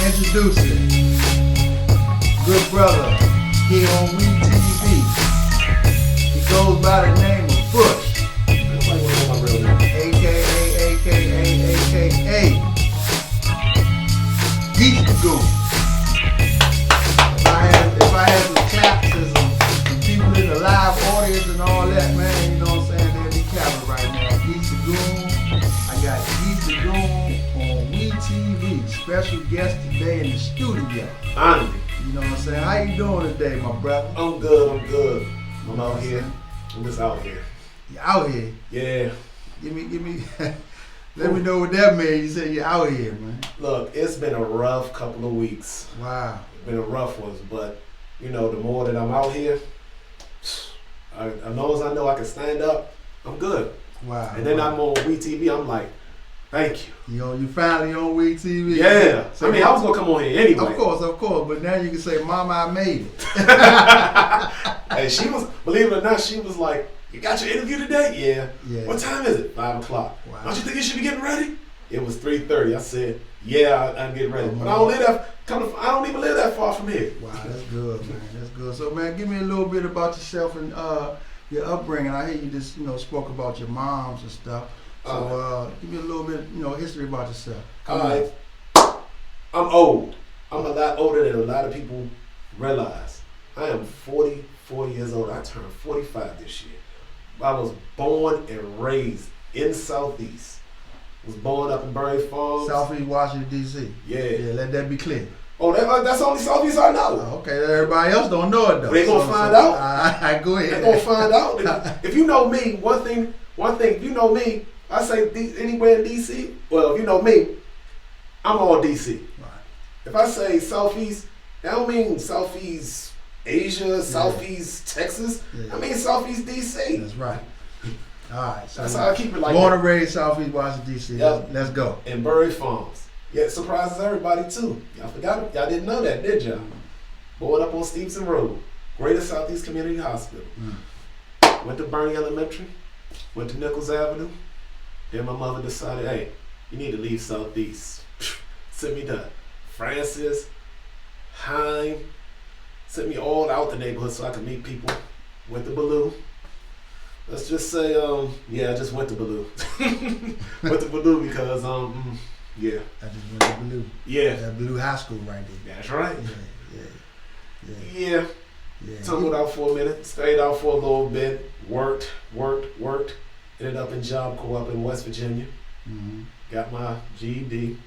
Introducing good brother here on WeTV. He goes by the name of Bush, aka Geeze the Goon. If I had some claps and some people in the live audience and all that, man, you know what I'm saying? They'll be clapping right now. Geeze the Goon. I got Geeze the Goon on WeTV. Special guest today in the studio. Andy. You know what I'm saying? How you doing today, my brother? I'm good. I'm out here. I'm just out here. You out here? Yeah. Give me. Let me know what that means. You say you're out here, man. Look, it's been a rough couple of weeks. Wow. It's been a rough one, but you know, the more that I'm out here, as long as I know I can stand up, I'm good. Wow. And then I'm on WeTV. I'm like, thank you. You finally on WeTV? Yeah. So I mean, I was gonna come on here anyway. Of course. But now you can say, "Mama, I made it." Hey, she was, believe it or not, she was like, "You got your interview today?" Yeah. What time is it? 5 o'clock. Wow. Don't you think you should be getting ready? It was 3:30. I said, "Yeah, I'm getting ready." But I don't live that. I don't even live that far from here. Wow, that's good, man. That's good. So, man, give me a little bit about yourself and your upbringing. I hear you just, spoke about your moms and stuff. So, give me a little bit, history about yourself. All right. I'm old. I'm a lot older than a lot of people realize. I am 44 years old. I turned 45 this year. I was born and raised in Southeast. Was born up in Berry Farms. Southeast Washington, D.C. Yeah, let that be clear. Oh, that's the only Southeast I know. Okay, everybody else don't know it though. They gonna find out. I go ahead. They gonna find out. If you know me, one thing. If you know me, I say anywhere in D.C. Well, if you know me, I'm all D.C. Right. If I say Southeast, that don't mean Southeast Asia, Southeast Texas. Yeah. I mean Southeast D.C. That's right. All right. So that's how I keep it like born that. and raised Southeast Washington, D.C. Yep. Let's go. In Berry Farms. Yeah, it surprises everybody too. Y'all forgot, y'all didn't know that, did y'all? Born up on Stevenson Road, Greater Southeast Community Hospital. Went to Bernie Elementary, went to Nichols Avenue. Then my mother decided, hey, you need to leave Southeast. Sent me to Francis, Hine, sent me all out the neighborhood so I could meet people. Went to Ballou. Let's just say, I just went to Ballou. Went to Ballou because, yeah. I just went to Ballou. Yeah. That Ballou High School right there. That's right. Yeah. Tumbled out for a minute, stayed out for a little bit, worked. Ended up in Job Corps up in West Virginia. Got my GED.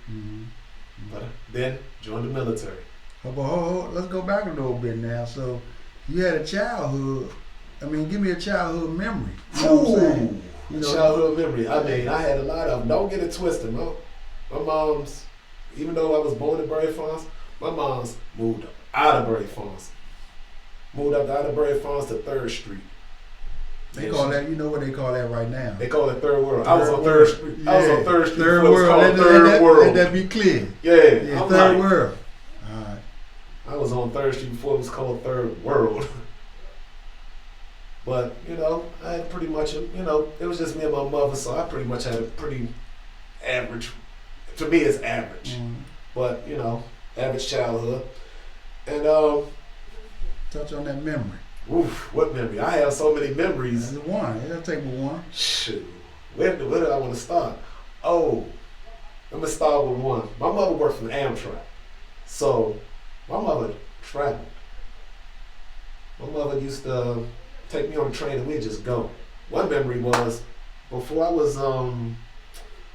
But then joined the military. Let's go back a little bit now. So you had a childhood. I mean, give me a childhood memory. You know what I'm saying? Childhood memory. I mean, I had a lot of them. Don't get it twisted. My mom's, even though I was born in Berry Farms, my mom's moved out of Berry Farms. Moved up out of Berry Farms to 3rd Street. They call that, you know what they call that right now? They call it Third World. I was on 3rd Street. Yeah. I was on 3rd Street. Third World. Let that be clear. Yeah. Third World. All right. I was on 3rd Street before it was called Third World. But, I had pretty much, it was just me and my mother, so I pretty much had a pretty average, to me it's average, but, average childhood. And, touch on that memory. Oof, what memory? I have so many memories. That's one. It'll take me one. Shoot. Where do I want to start? Oh, I'm going to start with one. My mother worked for Amtrak. So, my mother traveled. My mother used to take me on the train and we'd just go. One memory was, before I was, I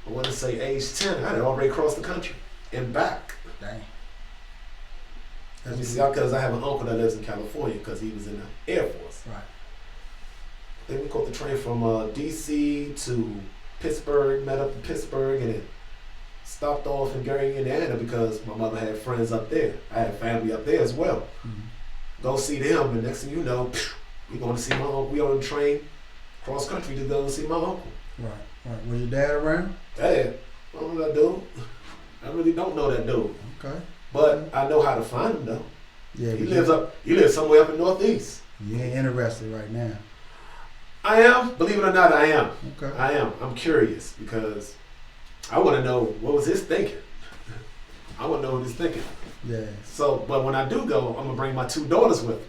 want to say age 10, I had already crossed the country and back. Dang. Let me see, because I have an uncle that lives in California because he was in the Air Force. Right. Then we caught the train from D.C. to Pittsburgh, met up in Pittsburgh, and then stopped off in Gary, Indiana because my mother had friends up there. I had family up there as well. Go see them, and next thing you know, we going to see my uncle. We on the train cross country to go see my uncle. Right. Was your dad around? Dad? I don't know that dude. I really don't know that dude. Okay. But I know how to find him though. Yeah. He lives somewhere up in Northeast. You ain't interested right now. I am. Believe it or not, I am. Okay. I am. I'm curious because I want to know what was his thinking. I want to know what he's thinking. Yeah. So, but when I do go, I'm gonna bring my 2 daughters with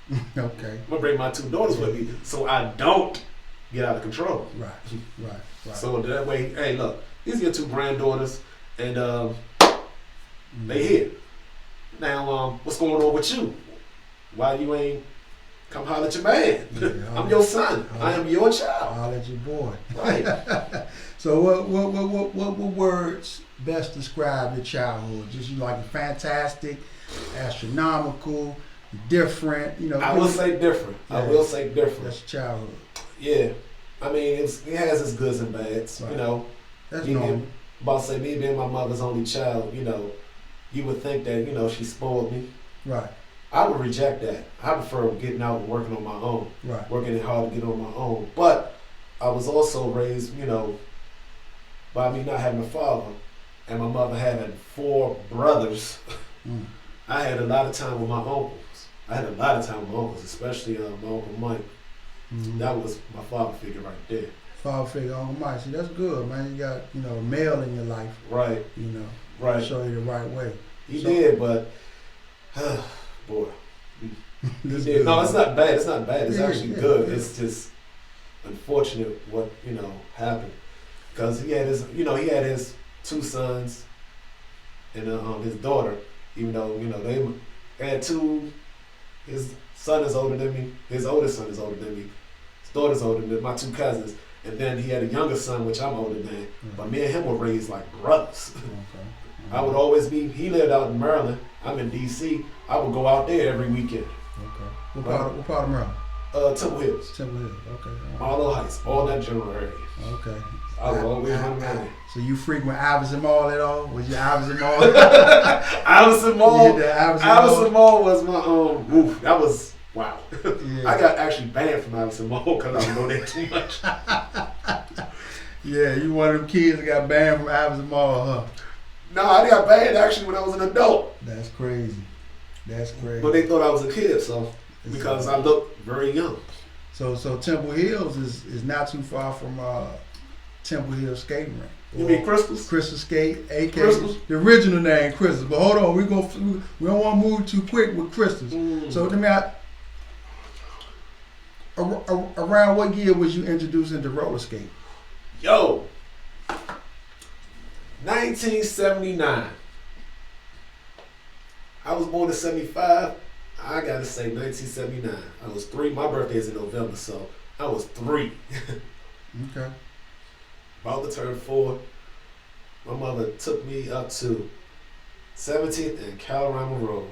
me. Okay. I'm gonna bring my 2 daughters with me, so I don't get out of control. Right. So that way, hey, look, these are your 2 granddaughters, and they here. Now, what's going on with you? Why you ain't come holler at your man? Yeah, I'm your son. I am your child. I'll let your boy. Right. So what words best describe your childhood? Just you like fantastic, astronomical, different. You know. I will say different. Yeah. I will say different. That's childhood. Yeah. I mean, it has its goods and bads. Right. You know. That's me normal. being, about to say me being my mother's only child. You know, you would think that she spoiled me. Right. I would reject that. I prefer getting out and working on my own. Right. Working hard to get on my own. But I was also raised, by me not having a father and my mother having 4 brothers. I had a lot of time with my uncles. Especially my Uncle Mike. That was my father figure right there. Father figure, Uncle Mike. See, that's good, man. You got, a male in your life. Right. Right. Show you the right way. He did, but boy. He did. Good, no, man. it's not bad. It's not bad. It's actually good. Yeah. It's just unfortunate what, happened. Because he had his 2 sons and his daughter, even though, they had 2. His son is older than me. His oldest son is older than me. His daughter's older than my 2 cousins. And then he had a younger son, which I'm older than. But me and him were raised like brothers. Okay. I would always he lived out in Maryland. I'm in D.C. I would go out there every weekend. Okay. What part of Maryland? Temple Hills. Temple Hills. Okay. Marlow Heights. All that general area. Okay. I would always run around there. So you frequent Iverson Mall at all? Was you Iverson Mall? Iverson Mall. Iverson Mall was my roof. That was wow. Yeah. I got actually banned from Iverson Mall because I don't know that too much. Yeah, you one of them kids that got banned from Iverson Mall, huh? No, I got banned actually when I was an adult. That's crazy. But they thought I was a kid, because I looked very young. So Temple Hills is not too far from Temple Hills skating rink. You mean Crystals? Crystal Skate, aka Crystals? the original name Crystals. But hold on, we don't want to move too quick with Crystals. So let me ask, around what year was you introduced into roller skate? Yo, 1979. I was born in 75. I gotta say 1979. I was 3. My birthday is in November, so I was 3. Okay. About to turn 4. My mother took me up to 17th and Calorama Road.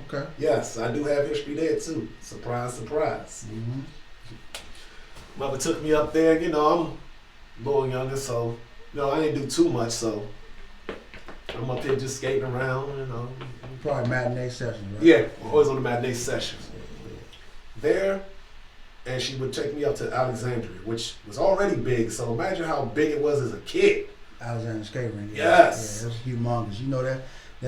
Okay. Yes, I do have history there too. Surprise, surprise. Mm-hmm. Mother took me up there. I'm a little younger, so I didn't do too much. So I'm up there just skating around. Probably matinee session, right? Yeah, always on the matinee sessions. There, and she would take me up to Alexandria, which was already big. So imagine how big it was as a kid. Alexandria skate ring. Yes. Yeah, it was humongous. You know that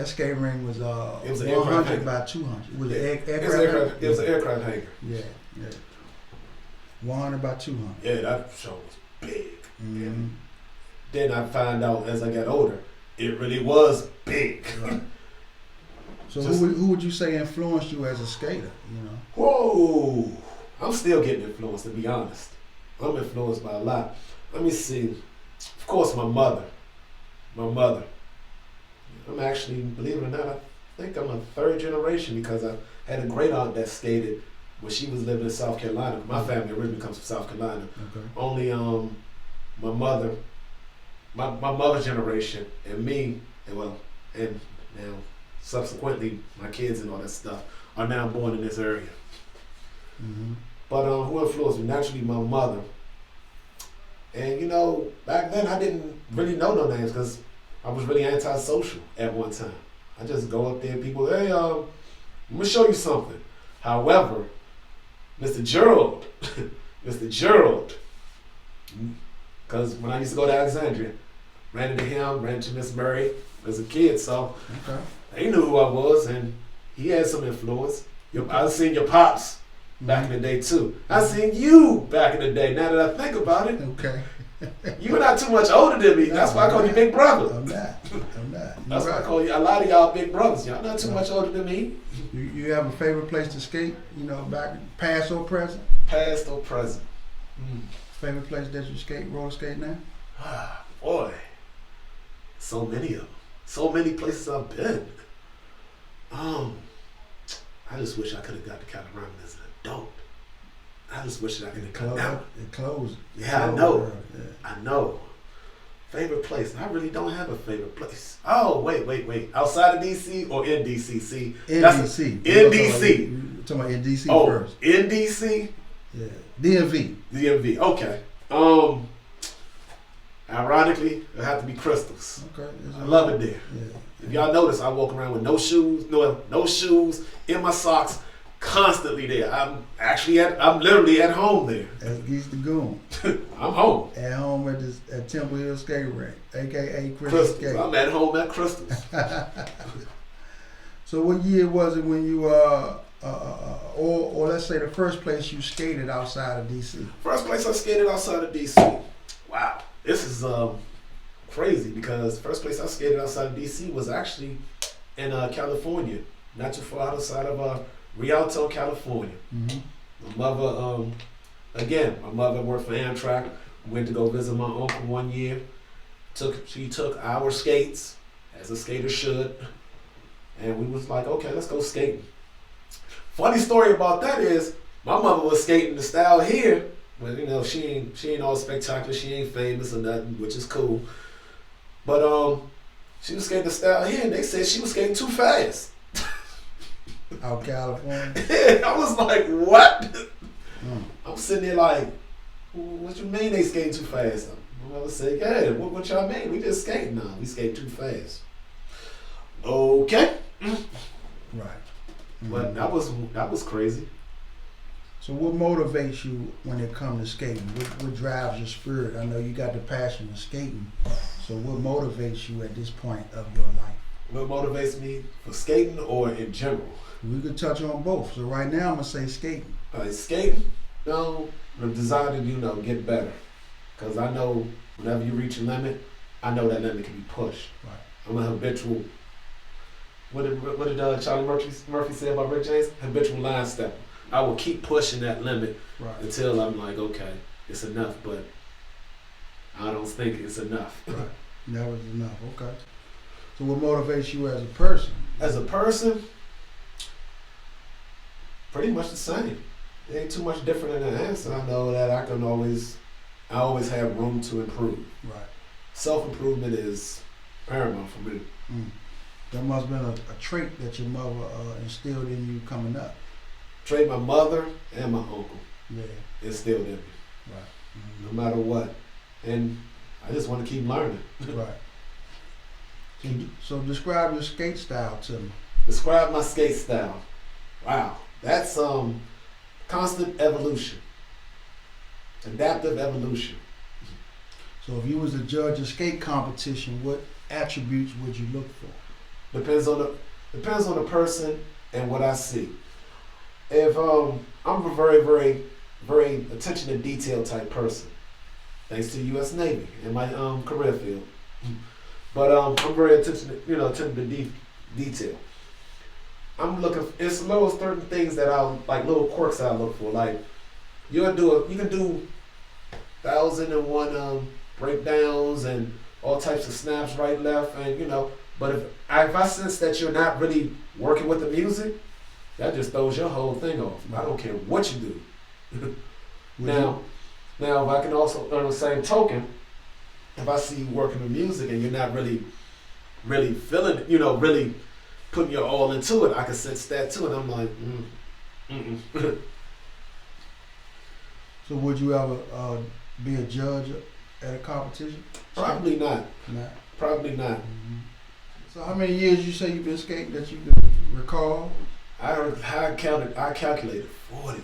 skate ring was it was an 100 by 200. It was an aircraft. It was an aircraft hangar. Yeah. 100 by 200. Yeah, that show was big. Mm-hmm. And then I found out as I got older, it really was big. Right. So who would you say influenced you as a skater? Whoa! I'm still getting influenced, to be honest. I'm influenced by a lot. Let me see. Of course, my mother. I'm actually, believe it or not, I think I'm a 3rd generation because I had a great aunt that skated when she was living in South Carolina. My family originally comes from South Carolina. Okay. Only my mother, my mother's generation, and me, and now subsequently my kids and all that stuff are now born in this area. Mm-hmm. But who influenced me? Naturally, my mother. And back then I didn't really know no names because I was really antisocial at one time. I just go up there and people, hey, I'm gonna show you something. However, Mr. Gerald, because when I used to go to Alexandria, ran into him, ran into Miss Murray as a kid, so Okay. they knew who I was, and he had some influence. I seen your pops back in the day too. I seen you back in the day. Now that I think about it, Okay. You're not too much older than me. That's why I call you big brother. I'm not. That's why I call you. A lot of y'all big brothers. Y'all not too much older than me. You have a favorite place to skate? You know, back past or present? Past or present. Favorite place that you skate, roller skate now? Boy, so many of them. So many places I've been. I just wish I could have got to Colorado as an adult. I just wish that I could have come out. It closed. Yeah, I know. Yeah. I know. Favorite place? I really don't have a favorite place. Oh, wait. Outside of DC or in DC? See, in DC. In DC. You're talking about in DC first. In DC? Yeah. DMV. Okay. Ironically, it have to be Crystals. Okay. I love it there. Yeah. If y'all notice, I walk around with no shoes, no shoes in my socks, constantly there. I'm literally at home there. That's Geeze the Goon. I'm home. At home at Temple Hill Skate Rink, aka Crystals. Skate. I'm at home at Crystals. So what year was it when you or let's say the first place you skated outside of DC? First place I skated outside of DC. Wow, this is crazy because first place I skated outside of DC was actually in California, not too far outside of Rialto, California. Mm-hmm. My mother worked for Amtrak. Went to go visit my uncle one year. She took our skates, as a skater should, and we was like, okay, let's go skating. Funny story about that is my mother was skating the style here, but you know she ain't all spectacular. She ain't famous or nothing, which is cool. But she was skating the style here, and they said she was skating too fast. Out California. I was like, what? I'm sitting there like, what you mean they skating too fast? My mother said, yeah, what y'all mean? We just skating now. We skate too fast. Okay. Right. But that was crazy. So what motivates you when it comes to skating? What drives your spirit? I know you got the passion of skating. So what motivates you at this point of your life? What motivates me for skating or in general? We could touch on both. So right now I'm gonna say skating. Skating, the desire to get better. Because I know whenever you reach a limit, I know that limit can be pushed. Right. I'm a habitual. What did Charlie Murphy say about Rick James? Habitual line stepper. I will keep pushing that limit until I'm like, okay, it's enough, but I don't think it's enough. Right. That was enough. Okay. So what motivates you as a person? As a person, pretty much the same. It ain't too much different in the answer. I know that I always have room to improve. Right. Self-improvement is paramount for me. There must have been a trait that your mother instilled in you coming up. Trait my mother and my uncle instilled in me. Right. No matter what. And I just want to keep learning. Right. So describe your skate style to me. Describe my skate style. Wow. That's constant evolution. Adaptive evolution. So if you was to judge a skate competition, what attributes would you look for? Depends on the person and what I see. If I'm a very, very, very attention to detail type person, thanks to the U.S. Navy in my career field. But I'm very attention to detail. I'm looking. It's little certain things that little quirks I look for. Like you can do 1,001 breakdowns and all types of snaps, right, left, and But if I sense that you're not really working with the music, that just throws your whole thing off. I don't care what you do. Now, if I can also, on the same token, if I see you working with music and you're not really feeling it, really putting your all into it, I can sense that too, and I'm like, So would you ever be a judge at a competition? Probably not. Probably not. Mm-hmm. So how many years you say you've been skating that you can recall? I calculated 40.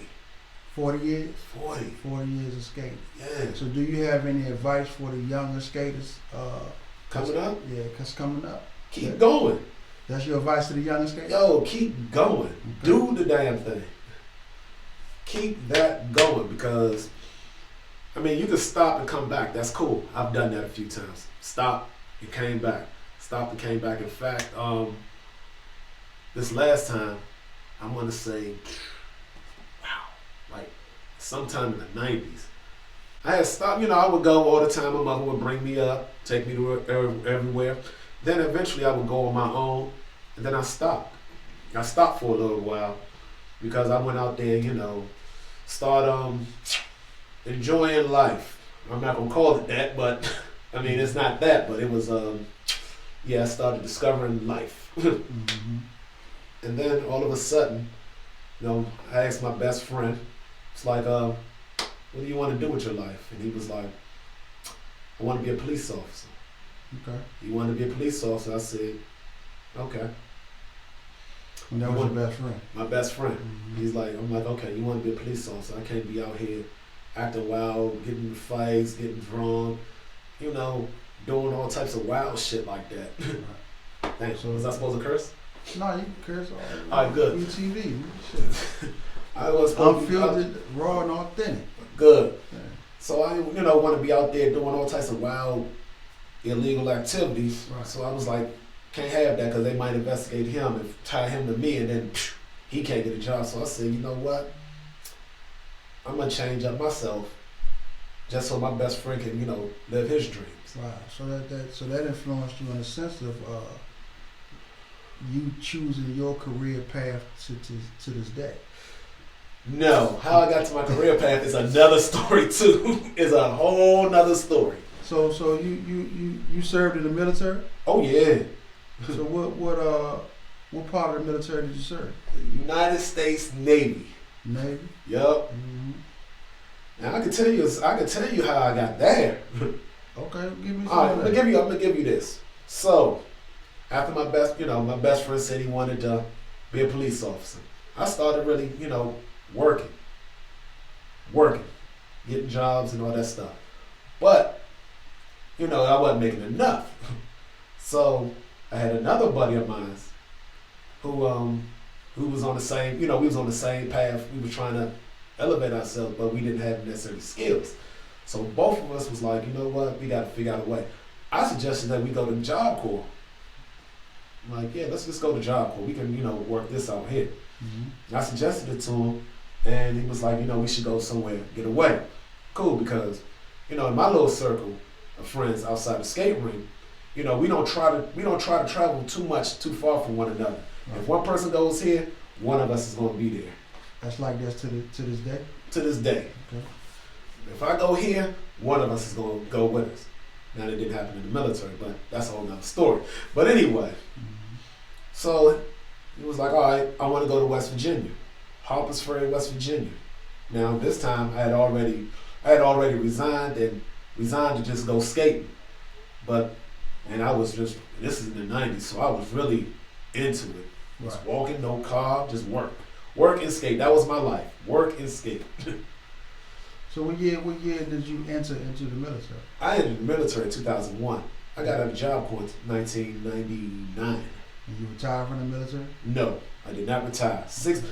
40 years? 40. 40 years of skating. Yeah. So do you have any advice for the younger skaters? Coming up? Yeah, because coming up. Keep going. That's your advice to the younger skaters? Yo, keep going. Okay. Do the damn thing. Keep that going because I mean, you can stop and come back. That's cool. I've done that a few times. Stop and came back. Stopped and came back. In fact, this last time, I want to say, wow, like sometime in the 90s. I had stopped, you know, I would go all the time. My mother would bring me up, take me to everywhere. Then eventually I would go on my own, and then I stopped. I stopped for a little while because I went out there, you know, start enjoying life. I'm not gonna call it that, but I mean it's not that, but it was I started discovering life. Mm-hmm. And then all of a sudden, you know, I asked my best friend, it's like, what do you want to do with your life? And he was like, I want to be a police officer. Okay. He wanted to be a police officer. I said, okay. And that was your best friend? My best friend. Mm-hmm. He's like, I'm like, okay, you want to be a police officer. I can't be out here acting wild, getting in fights, getting drunk, you know, doing all types of wild shit like that. Right. Thanks. So, was I supposed to curse? No, you can curse All right, good. WeTV. Shit. I was supposed unfiltered, raw and authentic. Good. Yeah. So I, you know, want to be out there doing all types of wild, illegal activities. Right. So I was like, can't have that because they might investigate him and tie him to me, and then he can't get a job. So I said, you know what? I'm gonna change up myself just so my best friend can, you know, live his dreams. Wow. So that influenced you in the sense of you choosing your career path to this day. No, how I got to my career path is another story too. Is a whole nother story. So you served in the military? Oh yeah. So what part of the military did you serve? United States Navy. Navy. Yup. Mm-hmm. Now I can tell you how I got there. Okay, give me some. All right, I'm gonna give you this. So, after my best friend said he wanted to be a police officer, I started really, you know, working, getting jobs and all that stuff. But, you know, I wasn't making enough. So I had another buddy of mine who was on the same, you know, we was on the same path. We were trying to elevate ourselves, but we didn't have necessarily skills. So both of us was like, you know what, we got to figure out a way. I suggested that we go to the Job Corps. I'm like, yeah, let's just go to Job Corps. We can, you know, work this out here. Mm-hmm. I suggested it to him, and he was like, you know, we should go somewhere, get away. Cool, because, you know, in my little circle of friends outside the skate ring, you know, we don't try to travel too far from one another. Right. If one person goes here, one of us is going to be there. That's like this to this day? To this day. Okay. If I go here, one of us is going to go with us. Now, that didn't happen in the military, but that's a whole nother story. But anyway, Mm-hmm. So he was like, all right, I want to go to West Virginia, Harpers Ferry, West Virginia. Now, this time I had already resigned to just go skating. And I was just, this is in the 90s, so I was really into it. Just Right. walking, no car, just work. Work and skate. That was my life. Work and skate. So what year did you enter into the military? I entered the military in 2001. I got out of Job Corps in 1999. And you retired from the military? No, I did not retire. 6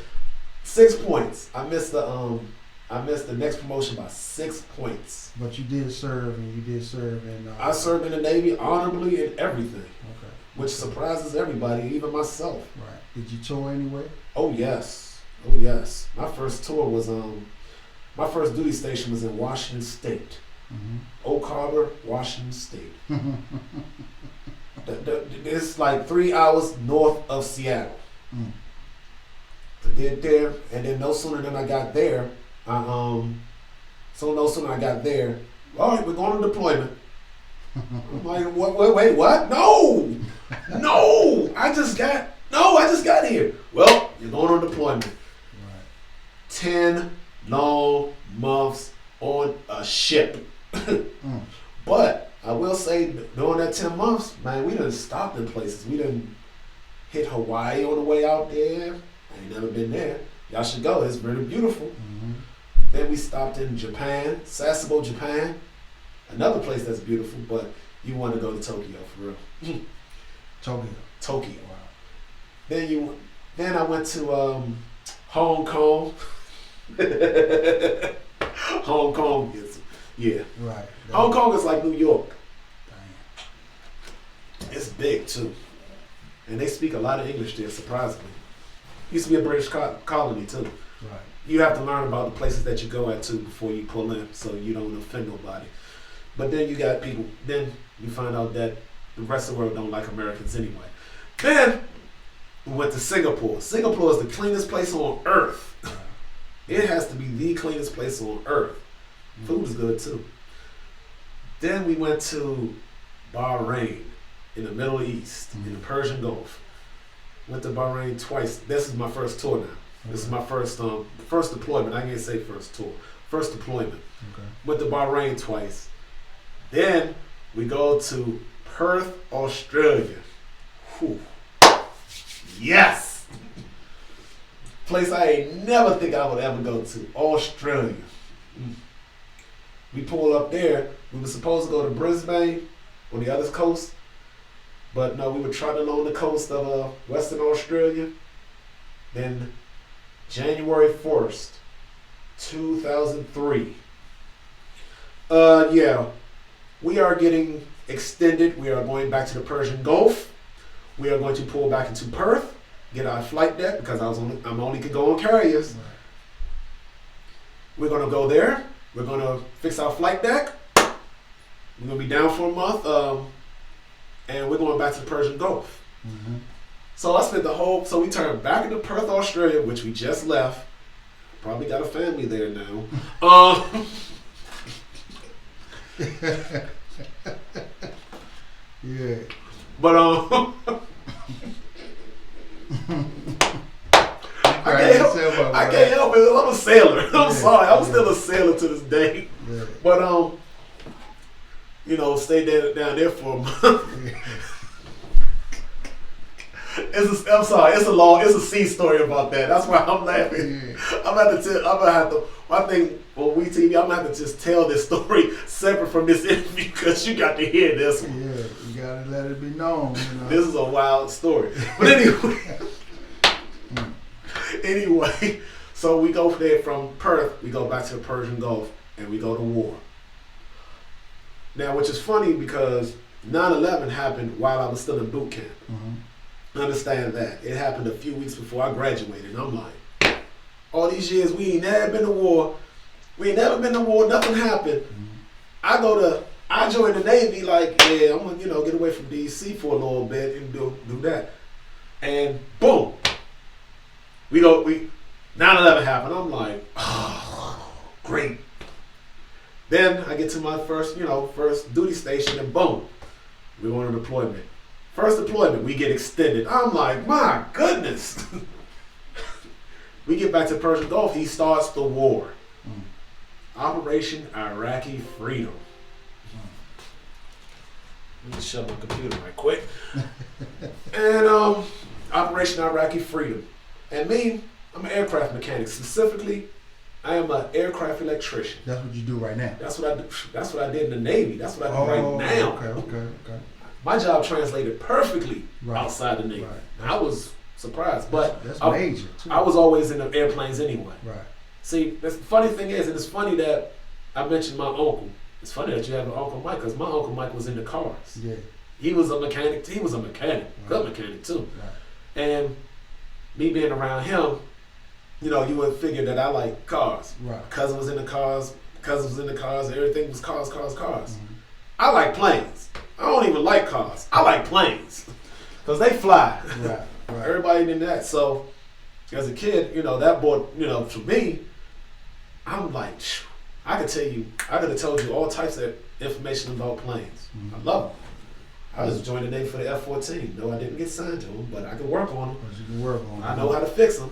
points. I missed the next promotion by 6 points. But you did serve, in... I served in the Navy honorably and everything. Okay. Which surprises everybody, even myself. Right. Did you tour anywhere? Oh yes. Oh yes. My first tour was my first duty station was in Washington State. Mm-hmm. Oak Harbor, Washington State. It's like 3 hours north of Seattle. Mm. I did there, and then no sooner than I got there, all right, we're going on deployment. I'm like, wait, what? No, I just got here. Well, you're going on deployment. Right. 10 long months on a ship. Mm. But I will say, during that 10 months, man, we done stopped in places. We done hit Hawaii on the way out there. I ain't never been there. Y'all should go. It's very beautiful. Mm-hmm. Then we stopped in Japan, Sasebo, Japan. Another place that's beautiful, but you want to go to Tokyo for real. Tokyo. Wow. Then I went to Hong Kong. Hong Kong Yeah. Right. Hong Kong is like New York. Damn. It's big too. And they speak a lot of English there, surprisingly. Used to be a British colony too. Right. You have to learn about the places that you go at too before you pull in, so you don't offend nobody. But then you got people, then you find out that the rest of the world don't like Americans anyway. Then we went to Singapore. Singapore is the cleanest place on earth. It has to be the cleanest place on earth. Food is good too. Then we went to Bahrain in the Middle East, in the Persian Gulf. Went to Bahrain twice. This is my first tour now. This is my first deployment. I can't say first tour. First deployment. Okay. Went to Bahrain twice. Then we go to Perth, Australia. Whew. Yes! Place I ain't never think I would ever go to. Australia. We pull up there. We were supposed to go to Brisbane on the other coast. But no, we were trotting along the coast of Western Australia. Then January 1st, 2003. Yeah, we are getting extended. We are going back to the Persian Gulf. We are going to pull back into Perth, get our flight deck because I'm only could go on carriers. Right. We're gonna go there. We're gonna fix our flight deck. We're gonna be down for a month, and we're going back to the Persian Gulf. Mm-hmm. So I spent so we turned back into Perth, Australia, which we just left. Probably got a family there now. Yeah. But I can't help it. I'm a sailor. I'm sorry. I'm still a sailor to this day. Yeah. But stayed down there for a month. I'm sorry. It's a sea story about that. That's why I'm laughing. Yeah. I think on Weetv, I'm gonna have to just tell this story separate from this interview because you got to hear this one. Yeah, you gotta let it be known. This is a wild story. But anyway, so we go there from Perth, we go back to the Persian Gulf, and we go to war. Now, which is funny because 9/11 happened while I was still in boot camp. Mm-hmm. Understand that. It happened a few weeks before I graduated. And I'm like, all these years, we ain't never been to war. Nothing happened. Mm-hmm. I joined the Navy like, yeah, I'm gonna, get away from DC for a little bit and do that. And boom, 9/11 happened. I'm like, oh, great. Then I get to my first duty station and boom, we're on a deployment. First deployment, we get extended. I'm like, my goodness. We get back to Persian Gulf, he starts the war. Operation Iraqi Freedom. Let me shut my computer right quick. And Operation Iraqi Freedom. And me, I'm an aircraft mechanic. Specifically, I am an aircraft electrician. That's what you do right now. That's what I do. That's what I did in the Navy. That's what I do right now. Okay. My job translated perfectly outside the Navy. Right. I was surprised, but that's major too. I was always in the airplanes anyway. Right. See, the funny thing is, and it's funny that I mentioned my uncle. It's funny that you have an Uncle Mike, because my Uncle Mike was in the cars. Yeah. He was a mechanic. Good mechanic too. Right. And me being around him, you would figure that I like cars. Right. Cousin was in the cars. Everything was cars. Mm-hmm. I like planes. I don't even like cars. I like planes because they fly. Right. Everybody did that. So as a kid, that boy, for me, I'm like, I could have told you all types of information about planes. Mm-hmm. I love them. I just joined the Navy for the F-14. No, I didn't get signed to them, but I can work on them. You can work on them. I know how to fix them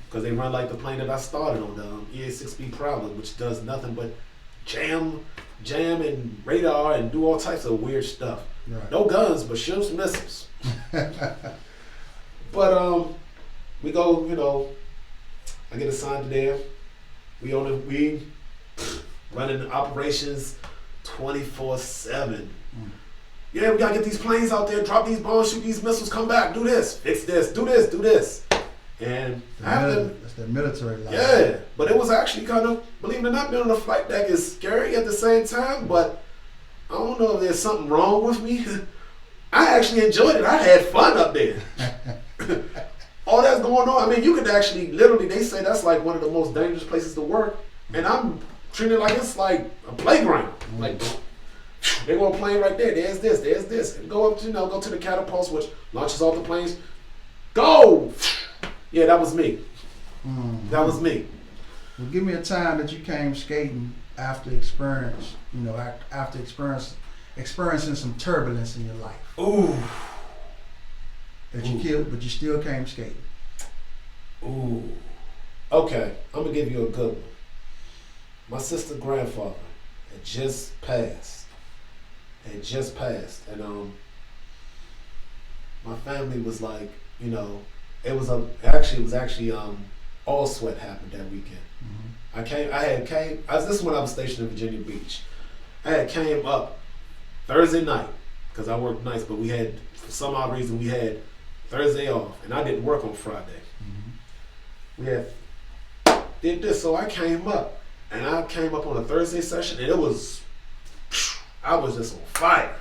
because they run like the plane that I started on, the EA-6B Prowler, which does nothing but jam and radar and do all types of weird stuff. Right. No guns, but shoots missiles. But we go, I get assigned to there. We running operations 24/7. Yeah, we gotta get these planes out there, drop these bombs, shoot these missiles, come back, do this, fix this, do this. And That's the military life. yeah, but it was actually kind of, believe it or not, being on a flight deck is scary at the same time, but I don't know if there's something wrong with me. I actually enjoyed it. I had fun up there. All that's going on. I mean, you could actually, literally, they say that's like one of the most dangerous places to work, and I'm treating it like it's like a playground. Like, they go a plane right there. There's this. And go up to, go to the catapults, which launches off the planes. Go! Yeah, that was me. That was me. Well, give me a time that you came skating after experience, after experiencing some turbulence in your life. Ooh. That you killed, but you still came skating. Ooh. Okay, I'm gonna give you a good one. My sister's grandfather had just passed. And my family was like, it was actually all sweat happened that weekend. This is when I was stationed in Virginia Beach. I had came up Thursday night because I worked nights, but for some odd reason we had Thursday off, and I didn't work on Friday. We did this, so I came up on a Thursday session, and I was just on fire.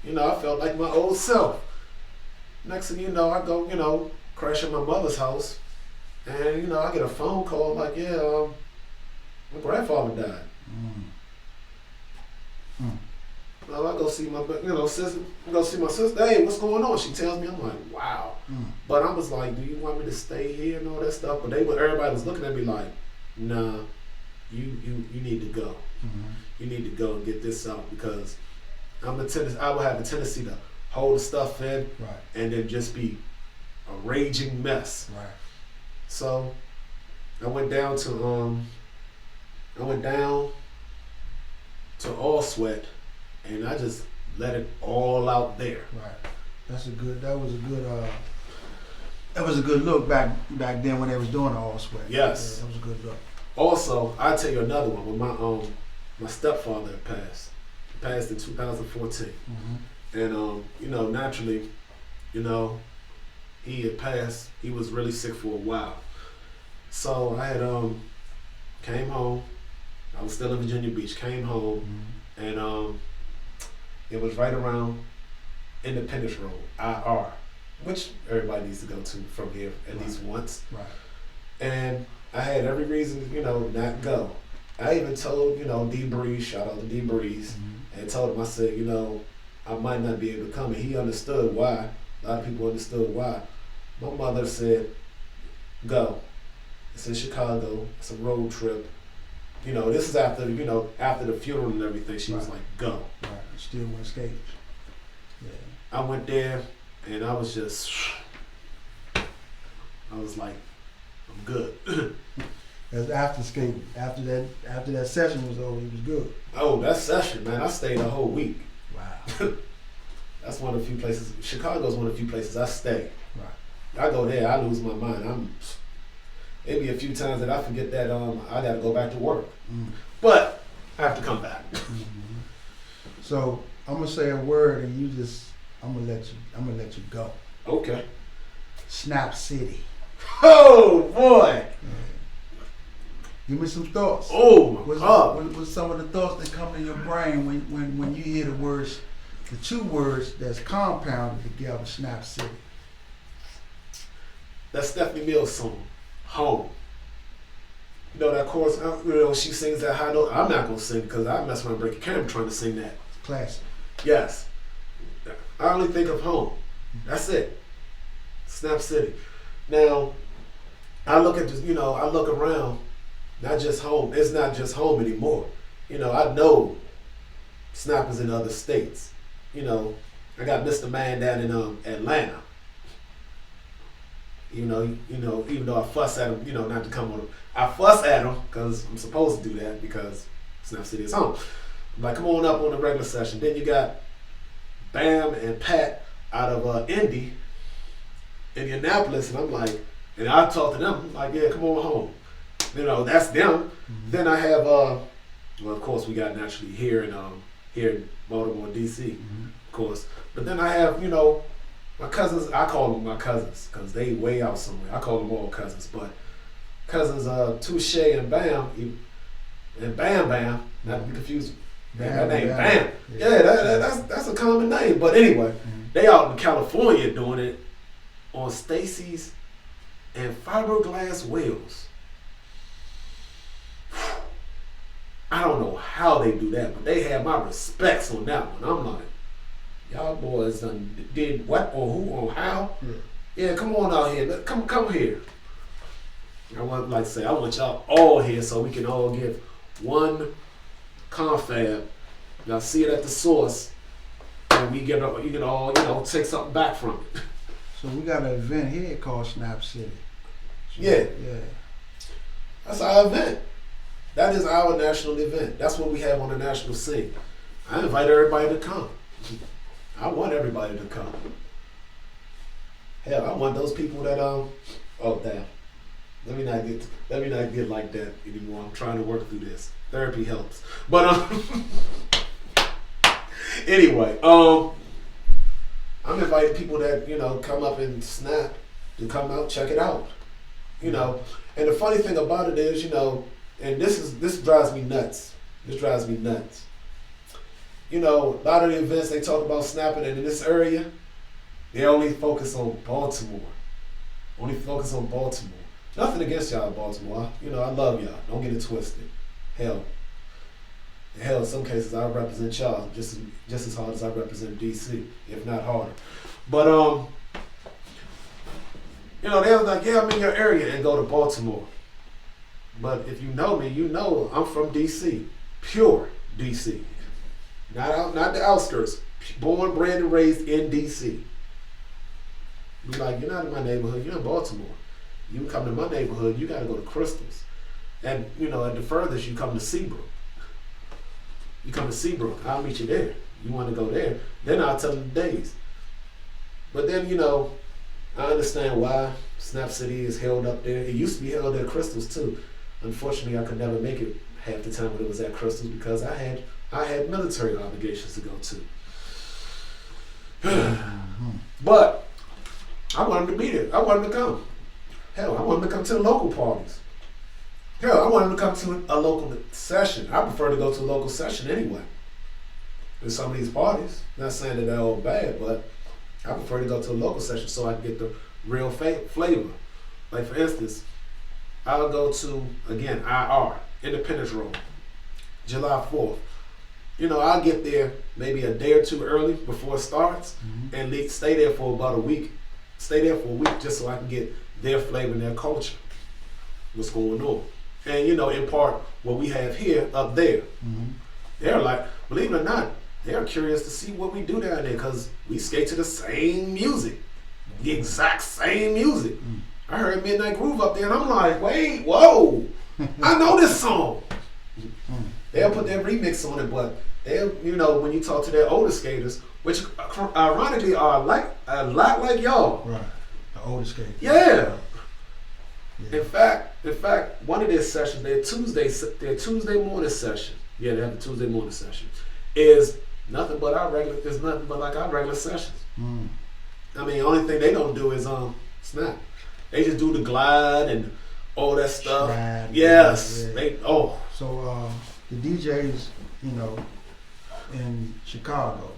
I felt like my old self. Next thing you know, I go, crash at my mother's house, and I get a phone call like, yeah, my grandfather died. Well, I go see my, sister. I go see my sister. Hey, what's going on? She tells me. I'm like, wow. But I was like, do you want me to stay here and all that stuff? But everybody was looking at me like, nah, you need to go. You need to go and get this out because I will have a tendency to hold the stuff in, right, and then just be a raging mess. Right. So I went down to all sweat, and I just let it all out there. Right. That was a good look back then when they was doing all sweat. Yes. Yeah, that was a good look. Also, I'll tell you another one. When my stepfather had passed. He passed in 2014. And naturally, he had passed. He was really sick for a while. So I had came home. I was still in Virginia Beach. Came home, and it was right around Independence Road, IR, which everybody needs to go to from here at least once. Right. And I had every reason, not go. I even told, D Breeze, shout out to D Breeze, and told him, I said, I might not be able to come. And he understood why. A lot of people understood why. My mother said, go. It's in Chicago. It's a road trip. This is after the funeral and everything. She was like, go. Right. Still went skating. Yeah. I went there, and I was like, I'm good. As after skating, after that session was over, it was good. Oh, that session, man! I stayed a whole week. Wow. That's one of the few places. Chicago's one of the few places I stay. Right. I go there, I lose my mind. It'd be a few times that I forget that I got to go back to work, but I have to come back. So I'm gonna say a word, and I'm gonna let you go. Okay. Snap City. Oh boy. Give me some thoughts. Oh my God. What's some of the thoughts that come to your brain when you hear the two words that's compounded together, Snap City? That's Stephanie Mills' song, Home. That chorus, she sings that high note. I'm not going to sing because I mess around and break a camera trying to sing that. Classic. Yes. I only think of home. That's it. Snap City. Now, I look at this, I look around, not just home. It's not just home anymore. I know Snap is in other states. I got Mr. Man down in Atlanta. Even though I fuss at him, not to come on him. I fuss at him because I'm supposed to do that because Snap City is home. I'm like, come on up on the regular session. Then you got Bam and Pat out of Indy, Indianapolis, and I'm like, and I talk to them, I'm like, yeah, come on home. That's them. Then I have, well, of course, we got naturally here in Baltimore, D.C., of course. But then I have, my cousins, I call them my cousins because they way out somewhere. I call them all cousins, but cousins Touche and Bam, not to be confused. That name Bam. Yeah, that's a common name. But anyway, they out in California doing it on Stacy's and fiberglass wheels. I don't know how they do that, but they have my respects on that one. I'm like, y'all boys did what or who or how? Yeah, come on out here. Come here. I want like to say I want y'all all here so we can all give one confab. Y'all see it at the source, and we get you can all take something back from it. So we got an event here called Snap City. So, yeah. That's our event. That is our national event. That's what we have on the national scene. I invite everybody to come. I want everybody to come. Hell, I want those people that oh damn. Let me not get like that anymore. I'm trying to work through this. Therapy helps. But anyway, I'm inviting people that, come up and snap to come out, check it out. And the funny thing about it is, and this drives me nuts. This drives me nuts. A lot of the events they talk about snapping, and in this area, they only focus on Baltimore. Nothing against y'all in Baltimore. I love y'all. Don't get it twisted. Hell, in some cases I represent y'all just as hard as I represent DC, if not harder. But they was like, yeah, I'm in your area, and go to Baltimore. But if you know me, you know I'm from DC, pure DC, not the outskirts. Born, bred, and raised in DC. Be like, you're not in my neighborhood. You're in Baltimore. You come to my neighborhood, you got to go to Crystals. And, at the furthest, you come to Seabrook. I'll meet you there. You want to go there, then I'll tell you the days. But then, I understand why Snap City is held up there. It used to be held at Crystals, too. Unfortunately, I could never make it half the time when it was at Crystals because I had military obligations to go to. But I wanted to be there. I wanted to come. Hell, I wanted to come to the local parties. Hell, I wanted to come to a local session. I prefer to go to a local session anyway. In some of these parties. Not saying that they're all bad, but I prefer to go to a local session so I can get the real flavor. Like, for instance, I'll go to, again, IR, Independence Road, July 4th. I'll get there maybe a day or two early before it starts and stay there for about a week. Just so I can get their flavor and their culture. What's going on. And, in part, what we have here, up there. They're like, believe it or not, they're curious to see what we do down there because we skate to the same music. The exact same music. I heard Midnight Groove up there and I'm like, wait, whoa, I know this song. They'll put their remix on it, but they'll, when you talk to their older skaters, which ironically are a lot like y'all. Right, the older skaters. Yeah. In fact, one of their sessions, their Tuesday morning session. Yeah, they have a Tuesday morning session. Is nothing but our regular sessions. I mean, the only thing they don't do is snap. They just do the glide and all that stuff. Stride, yes. Yeah. So the DJs, in Chicago.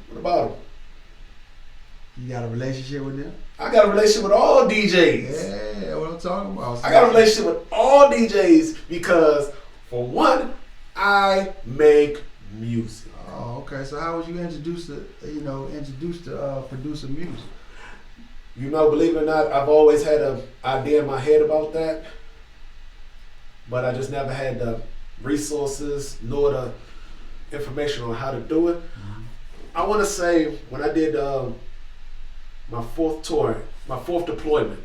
What about them? You got a relationship with them? I got a relationship with all DJs. Yeah, what I'm talking about. I got a relationship with all DJs because, for one, I make music. Oh, okay. So how was you introduced to producing music? Believe it or not, I've always had an idea in my head about that, but I just never had the resources nor the information on how to do it. I want to say when I did my fourth deployment,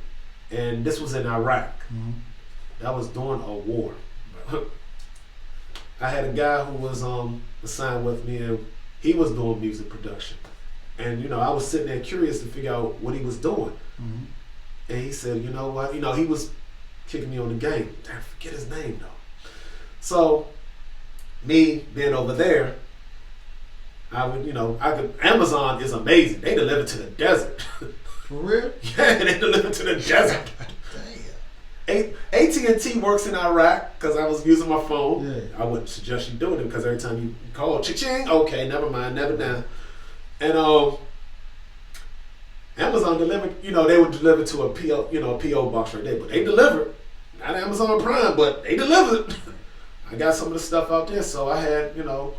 and this was in Iraq. That was during a war. I had a guy who was assigned with me, and he was doing music production. And I was sitting there curious to figure out what he was doing. And he said, you know what? He was kicking me on the game. Damn, forget his name though. So me being over there, I would, Amazon is amazing. They deliver to the desert. For real? Yeah, they delivered to the desert. Damn. AT&T works in Iraq because I was using my phone. Yeah. I wouldn't suggest you doing it because every time you call, cha-ching, okay, never mind, never down. And Amazon delivered, they would deliver to a PO box right there, but they delivered. Not Amazon Prime, but they delivered. I got some of the stuff out there, so I had, got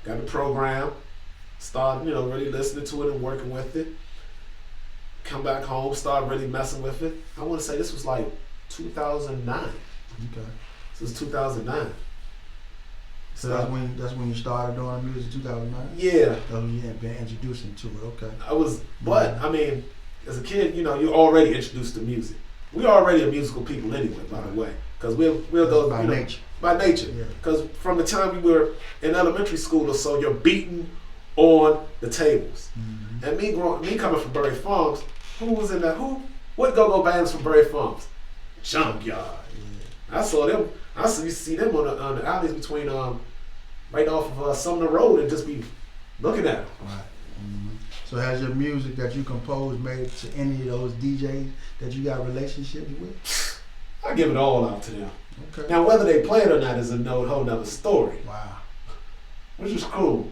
the program, started, really listening to it and working with it. Come back home, started really messing with it. I want to say this was like 2009. Okay. This was 2009. So that's when you started doing music, 2009? Yeah. So you had been introducing to it, okay. I mean, as a kid, you're already introduced to music. We're already a musical people anyway, by the way. Because we'll go by nature. By nature. Because from the time we were in elementary school or so, you're beating on the tables. Mm-hmm. And me coming from Bury Farms, who was in that? What go-go bands from Bury Farms? Junkyard. Yeah. I saw them. I used to see them on the alleys between right off of Sumner Road and just be looking at them. Right. Mm-hmm. So has your music that you composed made it to any of those DJs that you got relationships with? I give it all out to them. Okay. Now whether they play it or not is a whole nother story. Wow. Which is cool.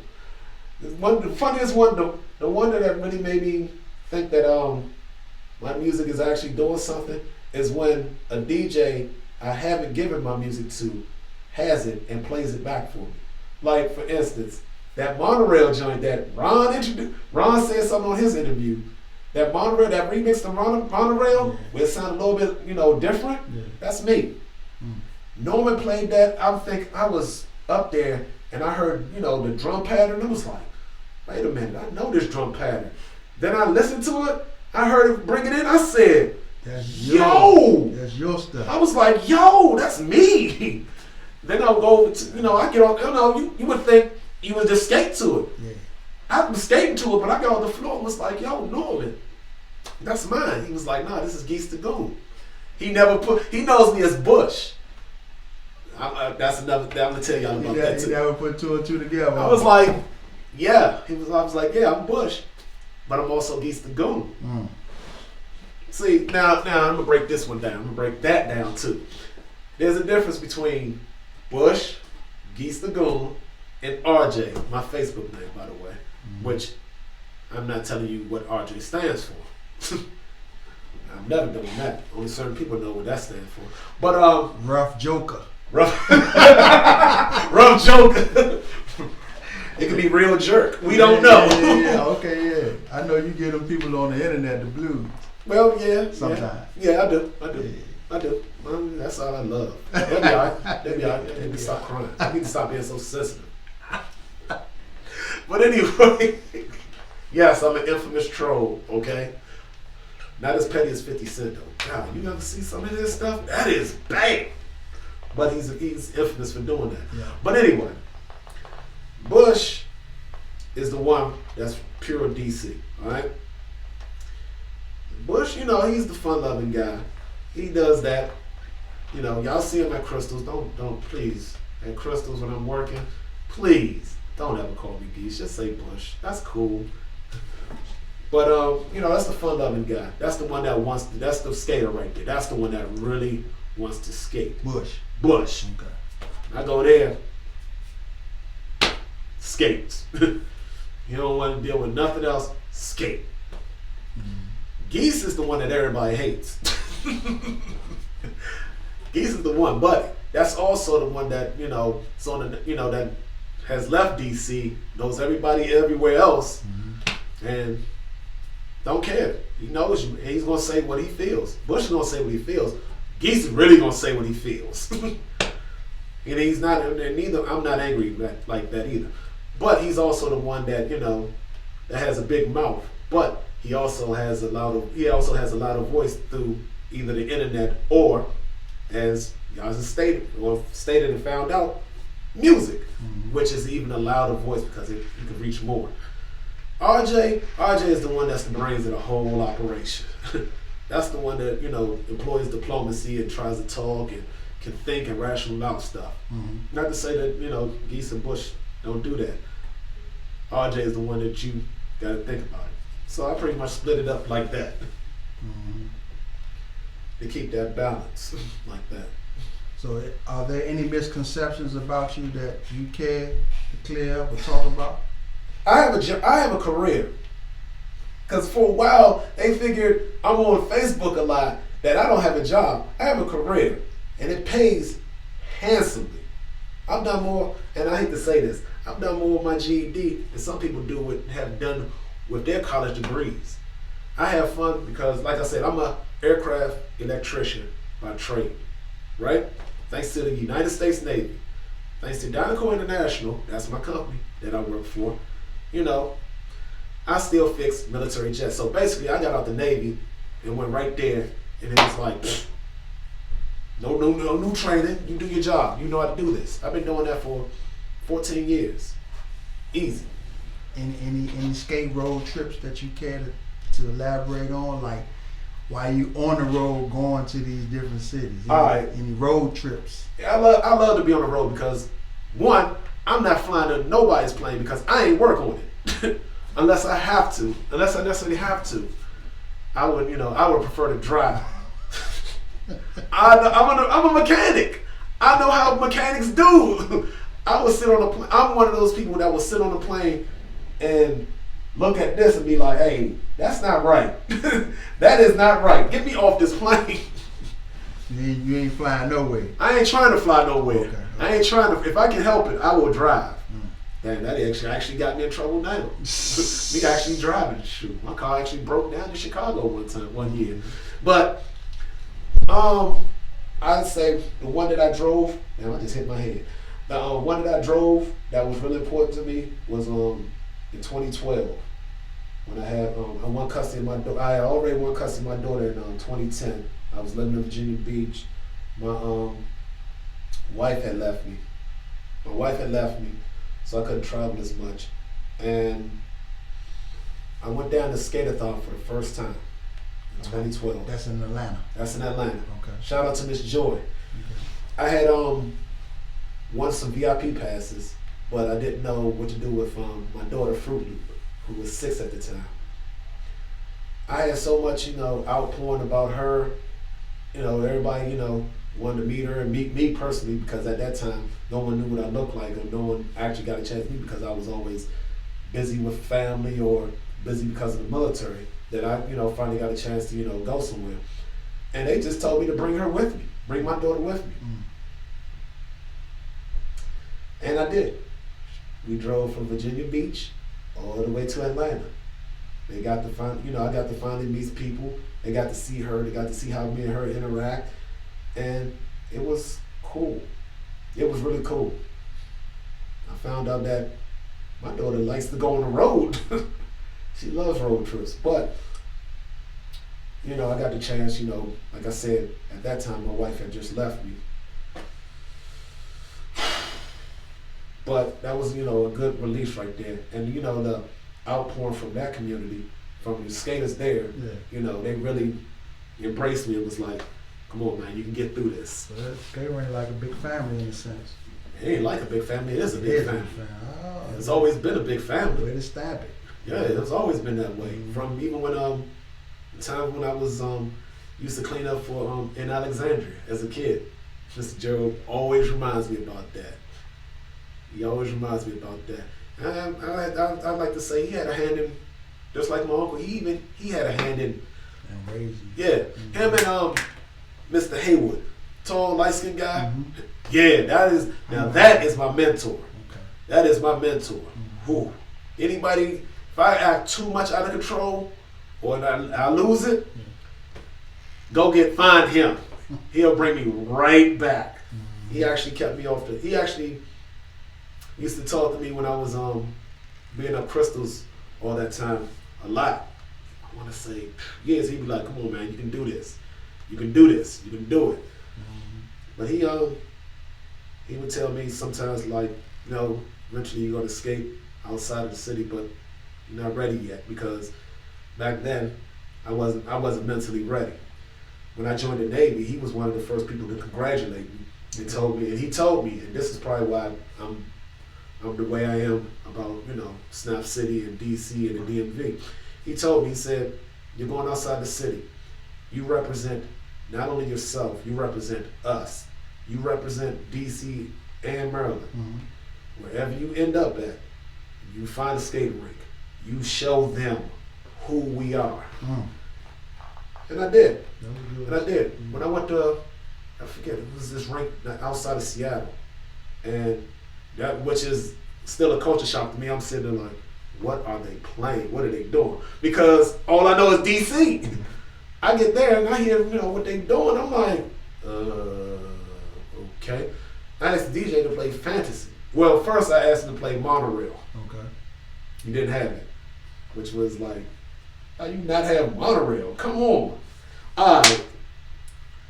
The funniest one, the one that really made me think that my music is actually doing something is when a DJ I haven't given my music to has it and plays it back for me. Like for instance, that Monorail joint that Ron said something on his interview. That Monorail, that remix to Monorail, where it sounded a little bit, different. Yeah. That's me. Norman played that. I was up there and I heard, the drum pattern. I was like, wait a minute, I know this drum pattern. Then I listened to it. I heard it bring it in. I said, that's your stuff. I was like, yo, that's me. Then I'll go over to, I get on, you would think you would just skate to it. Yeah. I was skating to it, but I got on the floor and was like, yo, Norman, that's mine. He was like, nah, this is Geeze the Goon. He knows me as Bush. That's another thing. I'm gonna tell y'all about that too. He never put two and two together. I was like, yeah. I was like, yeah, I'm Bush, but I'm also Geeze the Goon. See, now I'm gonna break this one down. I'm gonna break that down too. There's a difference between Bush, Geeze the Goon, and RJ, my Facebook name, by the way, which I'm not telling you what RJ stands for. I've never done that. Only certain people know what that stands for. But Rough Joker. Rough Joker. It could be real jerk. We don't know. Yeah, okay, yeah. I know you get them people on the internet the blues. Well, yeah. Sometimes. Yeah, I do. Yeah. I do. That's all I love. They'll be all right. They need to stop crying. I need to stop being so sensitive. But anyway, yes, I'm an infamous troll, okay? Not as petty as 50 Cent, though. God, you ever see some of this stuff? That is bad. But he's infamous for doing that. Yeah. But anyway, Bush is the one that's pure DC, all right? Bush, he's the fun-loving guy. He does that. Y'all see him at Crystals. Don't please. At Crystals when I'm working, please don't ever call me Geeze. Just say Bush. That's cool. But that's the fun-loving guy. That's the one that that's the skater right there. That's the one that really wants to skate. Bush. Okay. I go there, skates. You don't want to deal with nothing else, skate. Geeze is the one that everybody hates. Geeze is the one, but that's also the one that that has left DC, knows everybody everywhere else, and don't care. He knows you, and he's gonna say what he feels. Bush is gonna say what he feels. Geeze is really gonna say what he feels, and he's not. And neither I'm not angry like that either. But he's also the one that that has a big mouth, but he also has a lot of voice through either the internet or, as y'all just stated and found out, music, which is even a louder voice because you can reach more. RJ is the one that's the brains of the whole operation. That's the one that employs diplomacy and tries to talk and can think and rational out stuff. Not to say that Geeze and Bush don't do that. RJ is the one that you got to think about it. So I pretty much split it up like that. to keep that balance like that. So, are there any misconceptions about you that you care to clear up or talk about? I have a career. Because for a while, they figured I'm on Facebook a lot, that I don't have a job. I have a career, and it pays handsomely. I've done more, and I hate to say this, I've done more with my GED than some people have done with their college degrees. I have fun because, like I said, I'm an aircraft electrician by trade, right? Thanks to the United States Navy. Thanks to Dynaco International, that's my company that I work for, you know, I still fix military jets. So basically, I got out the Navy and went right there, and it was like, no new training. You do your job. You know how to do this. I've been doing that for 14 years. Easy. Any skate road trips that you care to elaborate on, like while you on the road going to these different cities? All right. Any road trips? I love to be on the road because, one, I'm not flying to nobody's plane because I ain't work on it. Unless I have to. Unless I necessarily have to. I would prefer to drive. I'm a mechanic. I know how mechanics do. I would sit on a plane. I'm one of those people that will sit on a plane and look at this and be like, hey, that's not right. That is not right. Get me off this plane. You ain't flying nowhere. I ain't trying to fly nowhere. Okay. I ain't trying to. If I can help it, I will drive. Dang, that actually got me in trouble now. Me actually driving. Shoot, my car actually broke down in Chicago one year. But I'd say the one that I drove. Damn, I just hit my head. The one that I drove that was really important to me was in 2012 when I won custody of my daughter. I already won custody of my daughter in 2010. I was living in Virginia Beach. My wife had left me. So I couldn't travel as much. And I went down to Skate-a-thon for the first time in 2012. That's in Atlanta. That's in Atlanta. Okay. Shout out to Miss Joy. Okay. I had won some VIP passes, but I didn't know what to do with my daughter Fruit Loop, who was 6 at the time. I had so much, outpouring about her. Everybody, wanted to meet her and meet me personally because at that time no one knew what I looked like, or no one actually got a chance to meet because I was always busy with family or busy because of the military, that I finally got a chance to go somewhere. And they just told me to bring her with me, bring my daughter with me. And I did. We drove from Virginia Beach all the way to Atlanta. They got to I got to finally meet people. They got to see her. They got to see how me and her interact. And it was cool. It was really cool. I found out that my daughter likes to go on the road. She loves road trips. But, I got the chance, like I said, at that time my wife had just left me. But that was, a good release right there. And, the outpouring from that community, from the skaters there, they really embraced me. It was like, come on, man, you can get through this. They were like a big family in a sense. It ain't like a big family. It is a big family. Oh, it's always been a big family. Way to stab it. Yeah, it's always been that way. From even when the time when I was used to clean up for in Alexandria as a kid. Mr. Gerald always reminds me about that. He always reminds me about that. And I'd like to say he had a hand in, just like my uncle. He had a hand in. And raising. Yeah, him and Mr. Haywood, tall, light-skinned guy. Yeah, that is my mentor. Okay. That is my mentor. Who? Anybody, if I act too much out of control or I lose it, find him. He'll bring me right back. He actually kept me he actually used to talk to me when I was being up crystals all that time a lot. I want to say years. He'd be like, come on, man, you can do this. You can do this. You can do it. But he would tell me sometimes, like, eventually you're going to skate outside of the city, but you're not ready yet, because back then I wasn't mentally ready. When I joined the Navy, he was one of the first people to congratulate me and he told me, and this is probably why I'm the way I am about, Snap City and DC and the DMV. He told me, he said, you're going outside the city. you represent not only yourself, you represent us. You represent DC and Maryland. Mm-hmm. Wherever you end up at, you find a skating rink. You show them who we are. Mm. And I did. That was And I good. did. Mm. When I went to, I forget, it was this rink outside of Seattle. And that, which is still a culture shock to me. I'm sitting there like, what are they playing? What are they doing? Because all I know is DC. I get there and I hear, what they doing. I'm like, okay. I asked the DJ to play Fantasy. Well, first I asked him to play Monorail. Okay. He didn't have it, which was like, how you not have Monorail? Come on. All right.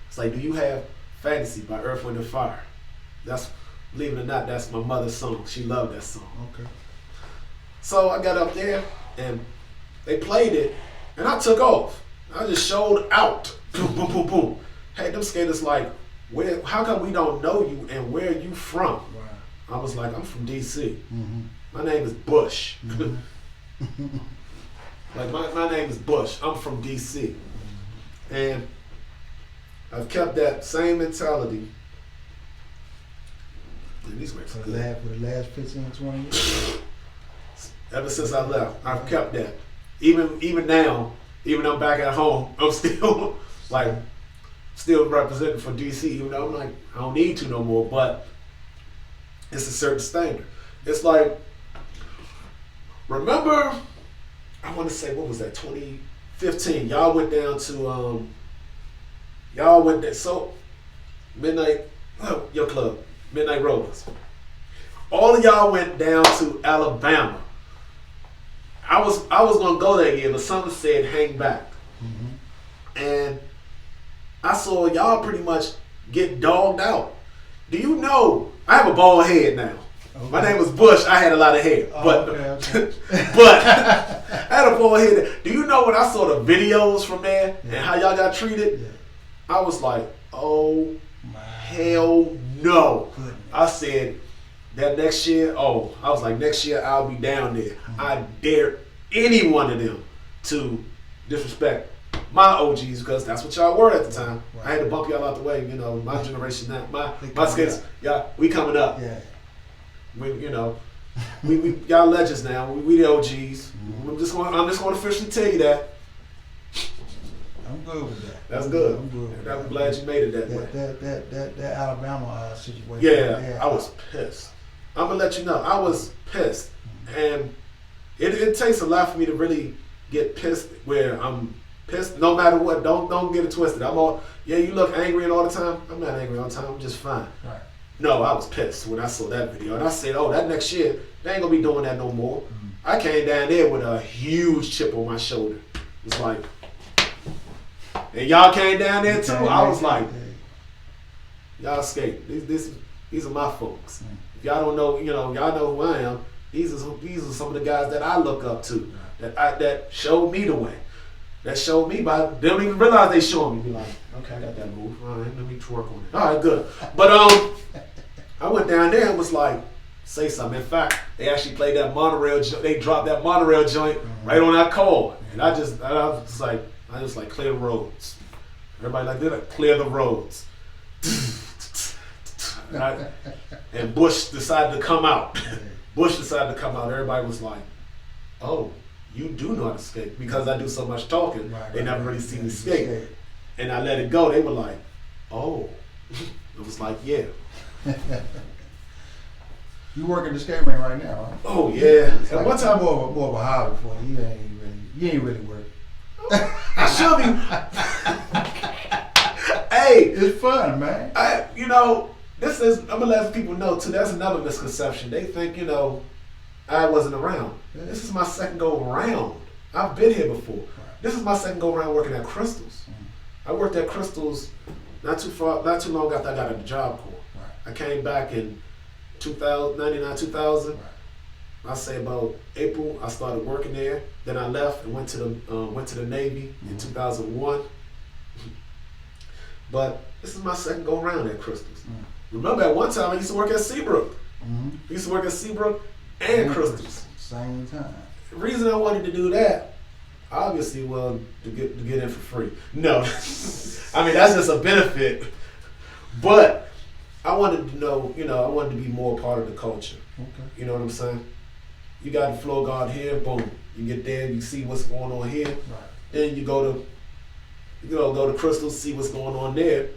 It's like, do you have Fantasy by Earth, Wind, and Fire? That's, believe it or not, that's my mother's song. She loved that song. Okay. So I got up there and they played it and I took off. I just showed out. Boom, boom, boom, boom. Hey, them skaters like, how come we don't know you and where are you from? Wow. I was like, I'm from DC. Mm-hmm. My name is Bush. Mm-hmm. Like my name is Bush. I'm from DC. And I've kept that same mentality. And these were good. For the last 15, 20 years. Ever since I left, I've kept that. Even now, even though I'm back at home, I'm still still representing for DC. Even though I'm like, I don't need to no more, but it's a certain standard. It's like, remember, I want to say, what was that, 2015? Y'all went down to, so, Midnight, your club, Midnight Rollers. All of y'all went down to Alabama. I was gonna go that year, but someone said hang back. Mm-hmm. And I saw y'all pretty much get dogged out. Do you know, I have a bald head now. Okay. My name was Bush, I had a lot of hair. Oh, but okay. but I had a bald head. Do you know when I saw the videos from there and how y'all got treated? Yeah. I was like, oh, My hell no. goodness. I said, that next year, I was like, next year I'll be down there. Mm-hmm. I dare any one of them to disrespect my OGs because that's what y'all were at the time. Right. I had to bump y'all out the way, my generation now. They My coming skates, up. yeah, we coming up. Yeah. We we y'all legends now. We the OGs. Mm-hmm. I'm just going to officially tell you that. I'm good with that. That's good. I'm good with that. I'm glad you made it that way. That Alabama situation. Yeah, I was pissed. I'm gonna let you know, I was pissed, and it takes a lot for me to really get pissed. Where I'm pissed, no matter what. Don't get it twisted. I'm all, you look angry and all the time. I'm not angry all the time. I'm just fine. Right. No, I was pissed when I saw that video, and I said, that next year they ain't gonna be doing that no more. Mm-hmm. I came down there with a huge chip on my shoulder. It's like, and y'all came down there too. I was like, y'all skate. These are my folks. Mm-hmm. If y'all don't know, y'all know who I am. These are some of the guys that I look up to, that showed me the way, that showed me by. They don't even realize they showing me. Be like, okay, I got that move. All right, let me twerk on it. All right, good. But I went down there and was like, say something. In fact, they actually played that monorail. They dropped that monorail joint right on that chord, and I just like clear the roads. Everybody like they're like clear the roads. And Bush decided to come out. Everybody was like, oh, you do know how to skate. Because I do so much talking, they never really see me skate. And I let it go. They were like, oh. It was like, yeah. You working the skate ring right now, huh? Oh, yeah. It's At like one time, more of a hobby for you. You ain't really working. I should be. Hey. It's fun, man. I'm gonna let people know too. That's another misconception. They think, I wasn't around. Yeah. This is my second go around. I've been here before. Right. This is my second go around working at Crystals. I worked at Crystals not too long after I got out of the Job Corps. Right. I came back in 99, 2000. Right. I say about April. I started working there. Then I left and went to the Navy in 2001. But this is my second go around at Crystals. Remember, at one time I used to work at Seabrook. Mm-hmm. I used to work at Seabrook and Crystals. Same time. The reason I wanted to do that, Obviously, well, to get in for free. No, I mean that's just a benefit. But I wanted to know, I wanted to be more part of the culture. Okay. You know what I'm saying? You got the floor guard here, boom. You get there, you see what's going on here. Right. Then you go to Crystal, see what's going on there.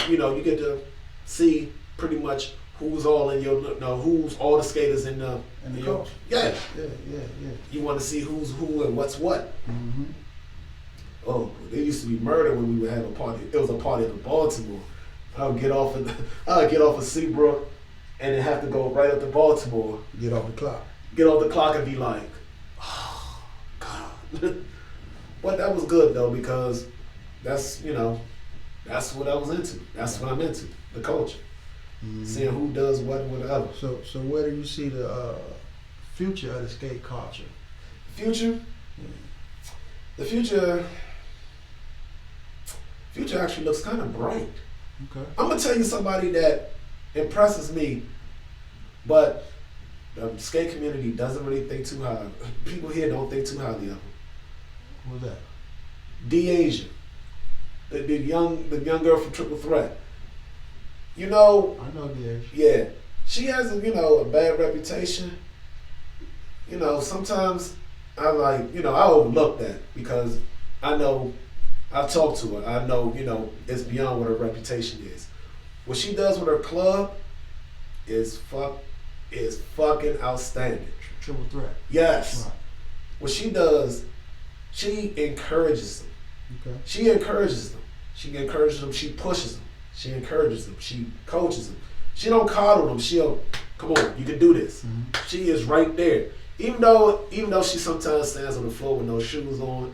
You get to see pretty much who's all in who's all the skaters in the coach. Yeah. Yeah. You want to see who's who and what's what. Mm-hmm. Oh, there used to be murder when we would have a party. It was a party in Baltimore. I would get off of Seabrook and then have to go right up to Baltimore. Get off the clock. Get off the clock and be like, oh God. But that was good though, because that's what I was into. That's what I'm into. The culture. Mm-hmm. Seeing who does what and whatever. So where do you see the future of the skate culture? Future? Yeah. The future actually looks kind of bright. Okay. I'm gonna tell you somebody that impresses me, but the skate community doesn't really think too high. People here don't think too highly of him. Who's that? D-Asia, the young girl from Triple Threat. I know D-Asia. Yeah, she has a bad reputation. Sometimes I I overlook that because I know I've talked to her. I know it's beyond what her reputation is. What she does with her club is fucking outstanding. Triple Threat. Yes. Right. What she does, she encourages them. Okay. She encourages them. She encourages them. She pushes them. She encourages them. She coaches them. She don't coddle them. She'll, come on, you can do this. Mm-hmm. She is right there. Even though she sometimes stands on the floor with no shoes on,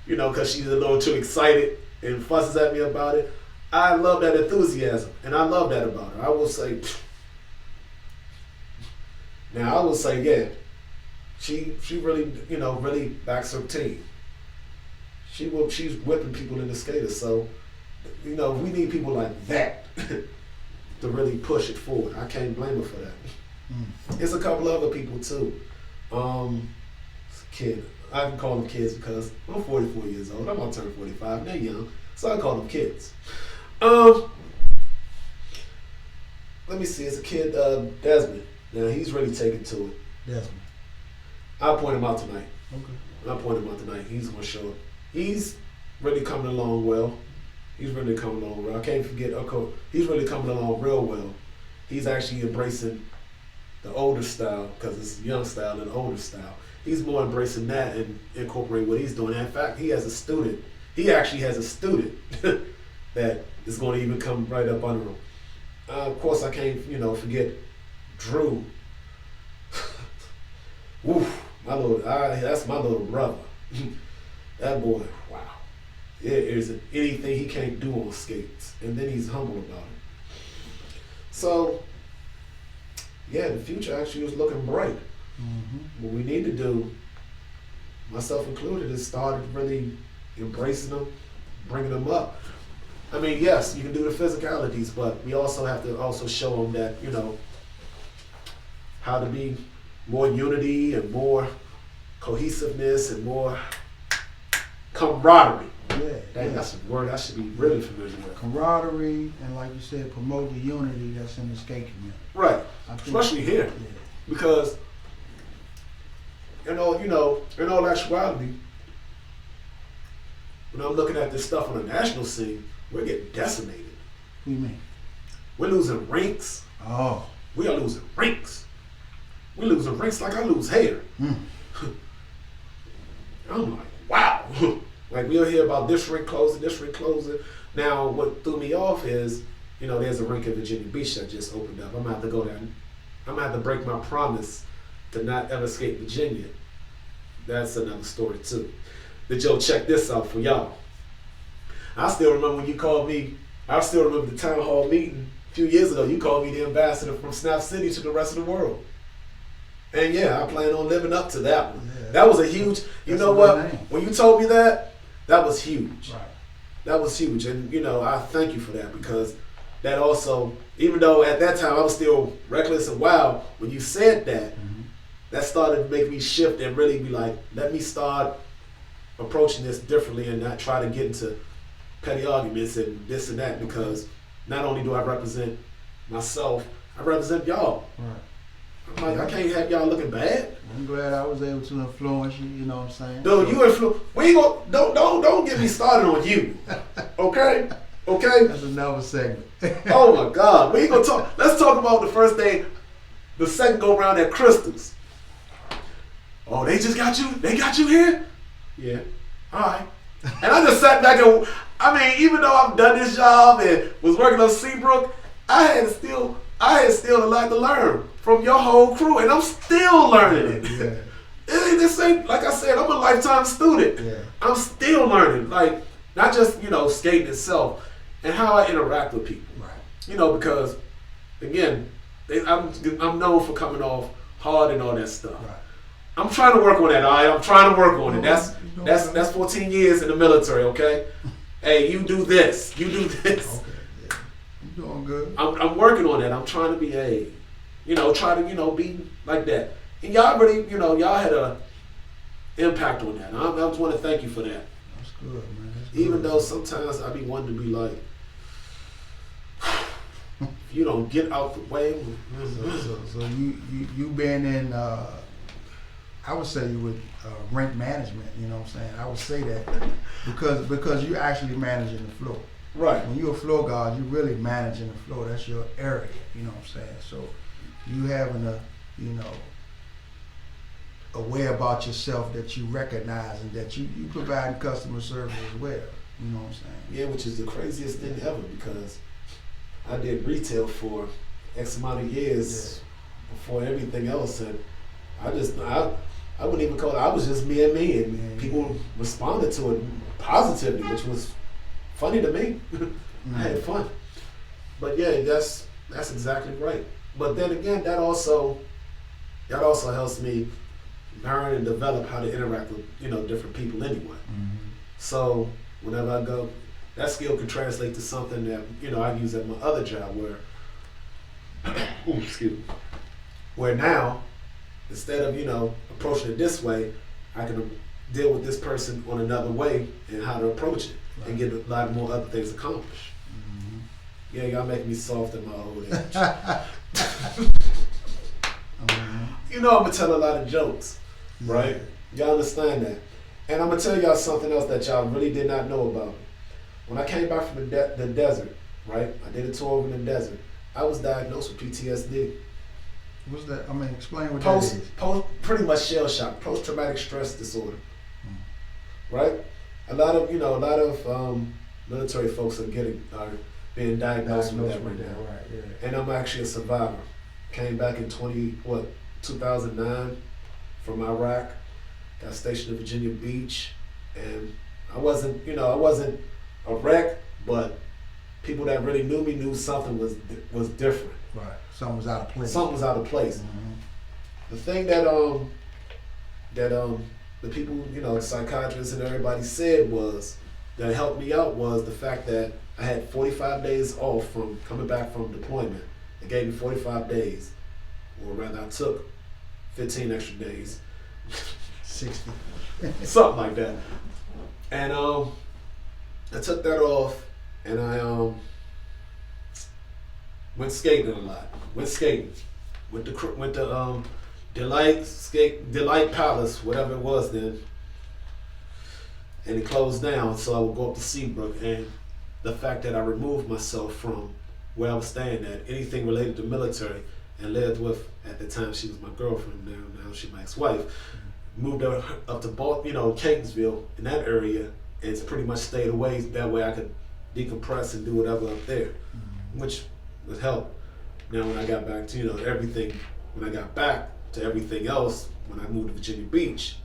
because she's a little too excited and fusses at me about it. I love that enthusiasm, and I love that about her. I will say, yeah, she really, really backs her team. She's whipping people in the skaters, so, we need people like that to really push it forward. I can't blame her for that. It's a couple other people too. Kid. I can call them kids because I'm 44 years old. I'm about to turn 45. They're young, so I call them kids. Let me see. It's a kid, Desmond. Now he's really taken to it. Desmond. I'll point him out tonight. Okay. I'll point him out tonight. He's gonna show up. He's really coming along well. I can't forget. He's really coming along real well. He's actually embracing the older style because it's young style and older style. He's more embracing that and incorporating what he's doing. In fact, he has a student. He actually has a student that is going to even come right up under him. Of course, I can't, forget Drew. Woof, that's my little brother. That boy, wow. There isn't anything he can't do on skates. And then he's humble about it. So, yeah, the future actually is looking bright. Mm-hmm. What we need to do, myself included, is start really embracing them, bringing them up. I mean, yes, you can do the physicalities, but we also have to also show them that, how to be more unity and more cohesiveness and more camaraderie. That's a word I should be really familiar with. Camaraderie and, like you said, promote the unity that's in the skate community. Right, especially here, because in all actuality, when I'm looking at this stuff on the national scene, we're getting decimated. What do you mean? We're losing rinks. Oh. We are losing rinks. We're losing rinks like I lose hair. I'm like, wow. Like we'll hear about this rink closing. Now, what threw me off is, there's a rink in Virginia Beach that just opened up. I'm gonna have to go there. I'm gonna have to break my promise to not ever skate Virginia. That's another story too. But Joe, check this out for y'all. I still remember when you called me. I still remember the town hall meeting a few years ago. You called me the ambassador from Snap City to the rest of the world. And yeah, I plan on living up to that one. Yeah, that was a huge. You know what? When you told me that was huge. Right. That was huge, and I thank you for that because that also, even though at that time I was still reckless and wild, when you said that, that started to make me shift and really be like, let me start approaching this differently and not try to get into petty arguments and this and that, because not only do I represent myself, I represent y'all. Right. I'm like, I can't have y'all looking bad. I'm glad I was able to influence you, you know what I'm saying? Dude, you influence. We ain't gonna, don't get me started on you. Okay? Okay? That's another segment. Oh my God. We ain't gonna talk. Let's talk about the first day, the second go round at Crystal's. Oh, they just got you? They got you here? Yeah. Alright. And I just sat back and, I mean, even though I've done this job and was working on Seabrook, I had still a lot to learn from your whole crew, and I'm still learning it. Yeah. This ain't, like I said, I'm a lifetime student. Yeah. I'm still learning, like, not just, skating itself and how I interact with people. Right. Because, again, I'm known for coming off hard and all that stuff. Right. I'm trying to work on that, all right? I'm trying to work on it. That's 14 years in the military, okay? Hey, you do this. You do this. Okay. Yeah. You doing good. I'm working on that. I'm trying to be try to, be like that. And y'all really, y'all had a impact on that. I just want to thank you for that. That's good, man. That's Even good. though sometimes I be wanting to be like, you don't get out the way. So you been in, I would say you with rent management, you know what I'm saying? I would say that because you're actually managing the floor. Right. When you're a floor guard, you're really managing the floor. That's your area, you know what I'm saying? So you having a way about yourself that you recognize and that you provide customer service as well, you know what I'm saying? Yeah, which is the craziest thing ever, because I did retail for X amount of years before everything else, and I wouldn't even call it, I was just me and people responded to it positively, which was funny to me. I had fun. But yeah, that's exactly right. But then again, that also helps me learn and develop how to interact with, different people anyway. Mm-hmm. So whenever I go, that skill can translate to something that, I use at my other job where now, instead of, approaching it this way, I can deal with this person on another way and how to approach it and get a lot more other things accomplished. Mm-hmm. Yeah, y'all make me soft in my old age. I'm gonna tell a lot of jokes, right? Y'all understand that. And I'm gonna tell y'all something else that y'all really did not know about. When I came back from the desert, right? I did a tour over in the desert. I was diagnosed with PTSD. What's that? I mean, explain what that is. Pretty much shell shock, post-traumatic stress disorder, right? A lot of military folks are being diagnosed with that right now. Right, yeah. And I'm actually a survivor. Came back in 2009 from Iraq. Got stationed in Virginia Beach, and I wasn't a wreck, but people that really knew me knew something was different. Right. Something was out of place. Something was out of place. Mm-hmm. The thing that the people, psychiatrists and everybody said was that helped me out was the fact that I had 45 days off from coming back from deployment. They gave me 45 days, or rather, I took 15 extra days, 60, something like that. And I took that off, and I went skating a lot. Went to Delight Palace, whatever it was then, and it closed down. So I would go up to Seabrook, and the fact that I removed myself from where I was staying at, anything related to military, and lived with, at the time she was my girlfriend, now she's my ex-wife, moved her up to Catonsville in that area, and it's pretty much stayed away. That way I could decompress and do whatever up there, which would help. Now when I got back to everything, when I got back to everything else, when I moved to Virginia Beach,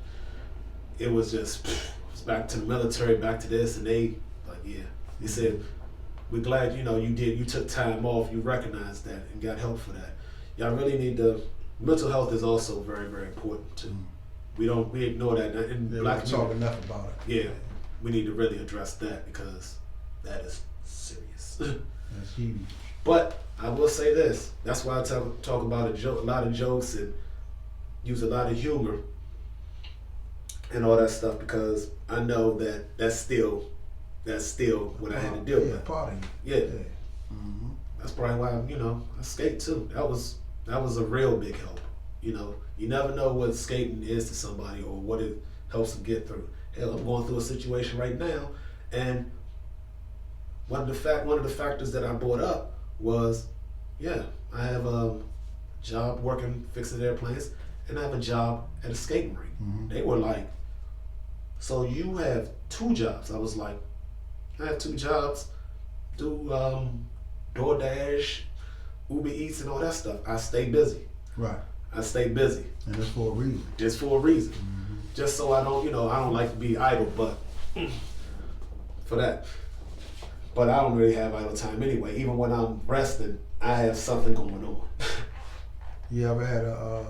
it was just back to the military, back to this, and they said, we're glad you took time off, you recognized that and got help for that. Y'all really need mental health is also very, very important too. We ignore that. In Black we talk enough about it. Yeah, we need to really address that because that is serious. That's huge. But I will say this. That's why I talk about a lot of jokes and use a lot of humor. and all that stuff, because I know that that's still what I had to deal with. Part of you. Yeah. Mm-hmm. That's probably why I skate too. That was a real big help. You never know what skating is to somebody or what it helps them get through. Hell, I'm going through a situation right now, and one of the factors that I brought up was, I have a job working fixing airplanes, and I have a job at a skating rink. Mm-hmm. They were like, so you have 2 jobs? I was like, I have 2 jobs. Do DoorDash, Uber Eats, and all that stuff. I stay busy. Right. I stay busy. And it's for a reason. It's for a reason. Mm-hmm. Just so I don't, I don't like to be idle, but for that. But I don't really have idle time anyway. Even when I'm resting, I have something going on. You ever had a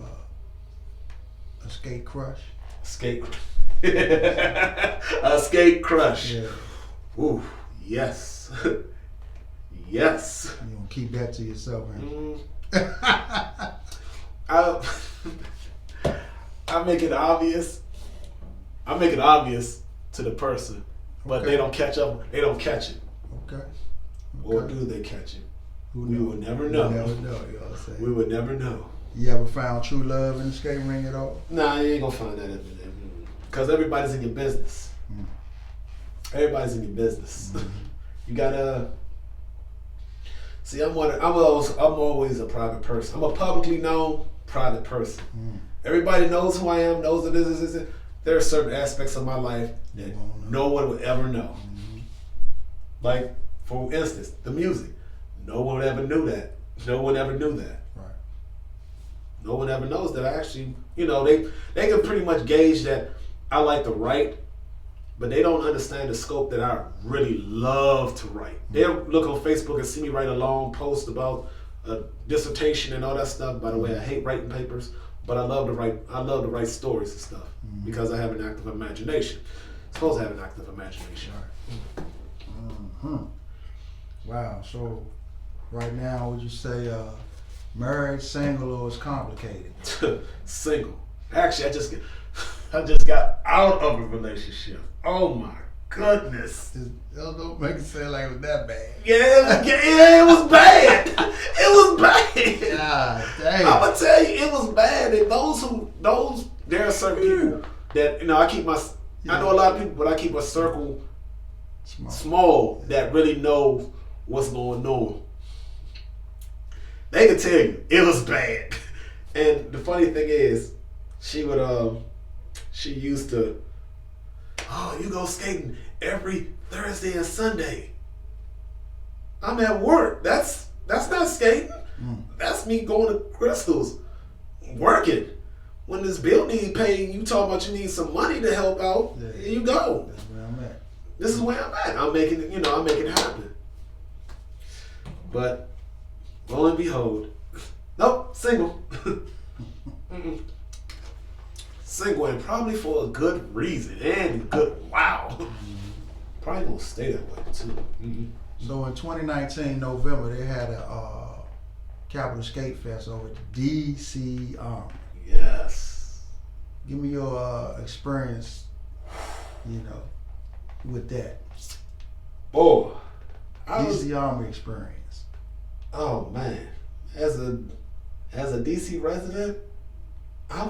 skate crush? A skate crush. Yeah. Ooh, yes. Yes. You gonna keep that to yourself, man. I make it obvious. I make it obvious to the person, but they don't catch up. They don't catch it. Okay. Or do they catch it? We will never know. We never know, you know what I'm saying? We would never know. You ever found true love in the skating ring at all? Nah, you ain't gonna find that because everybody's in your business. Everybody's in your business. You gotta see. I'm always a private person. I'm a publicly known private person. Everybody knows who I am. Knows that this is. There are certain aspects of my life that no one would ever know. Like, for instance, the music. No one ever knew that. No one ever knew that. Right. No one ever knows that I actually, they can pretty much gauge that I like to write, but they don't understand the scope that I really love to write. They'll look on Facebook and see me write a long post about a dissertation and all that stuff. By the way, I hate writing papers, but I love to write stories and stuff because I have an active imagination. I'm supposed to have an active imagination. Right. Wow. So right now, would you say married, single, or is complicated? Single. Actually, I just got out of a relationship. Oh my goodness. Don't make it sound like it was that bad. Yeah, it was bad. It was bad. God damn. I'm gonna tell you, it was bad. And there are certain people that I know a lot of people, but I keep a circle small that really know what's going on. They can tell you it was bad. And the funny thing is, she used to, you go skating every Thursday and Sunday. I'm at work. That's not skating. That's me going to Crystals, working. When this bill need paid, you talk about you need some money to help out. Yeah. Here you go. That's where I'm at. This is where I'm at. I'm making it happen. But lo and behold, nope, single. Single, and probably for a good reason and probably gonna stay that way too. So in 2019 November, they had a Capital Skate Fest over at the DC Army. Yes. Give me your experience, with that. Boy, DC Army experience. Oh man, as a DC resident, a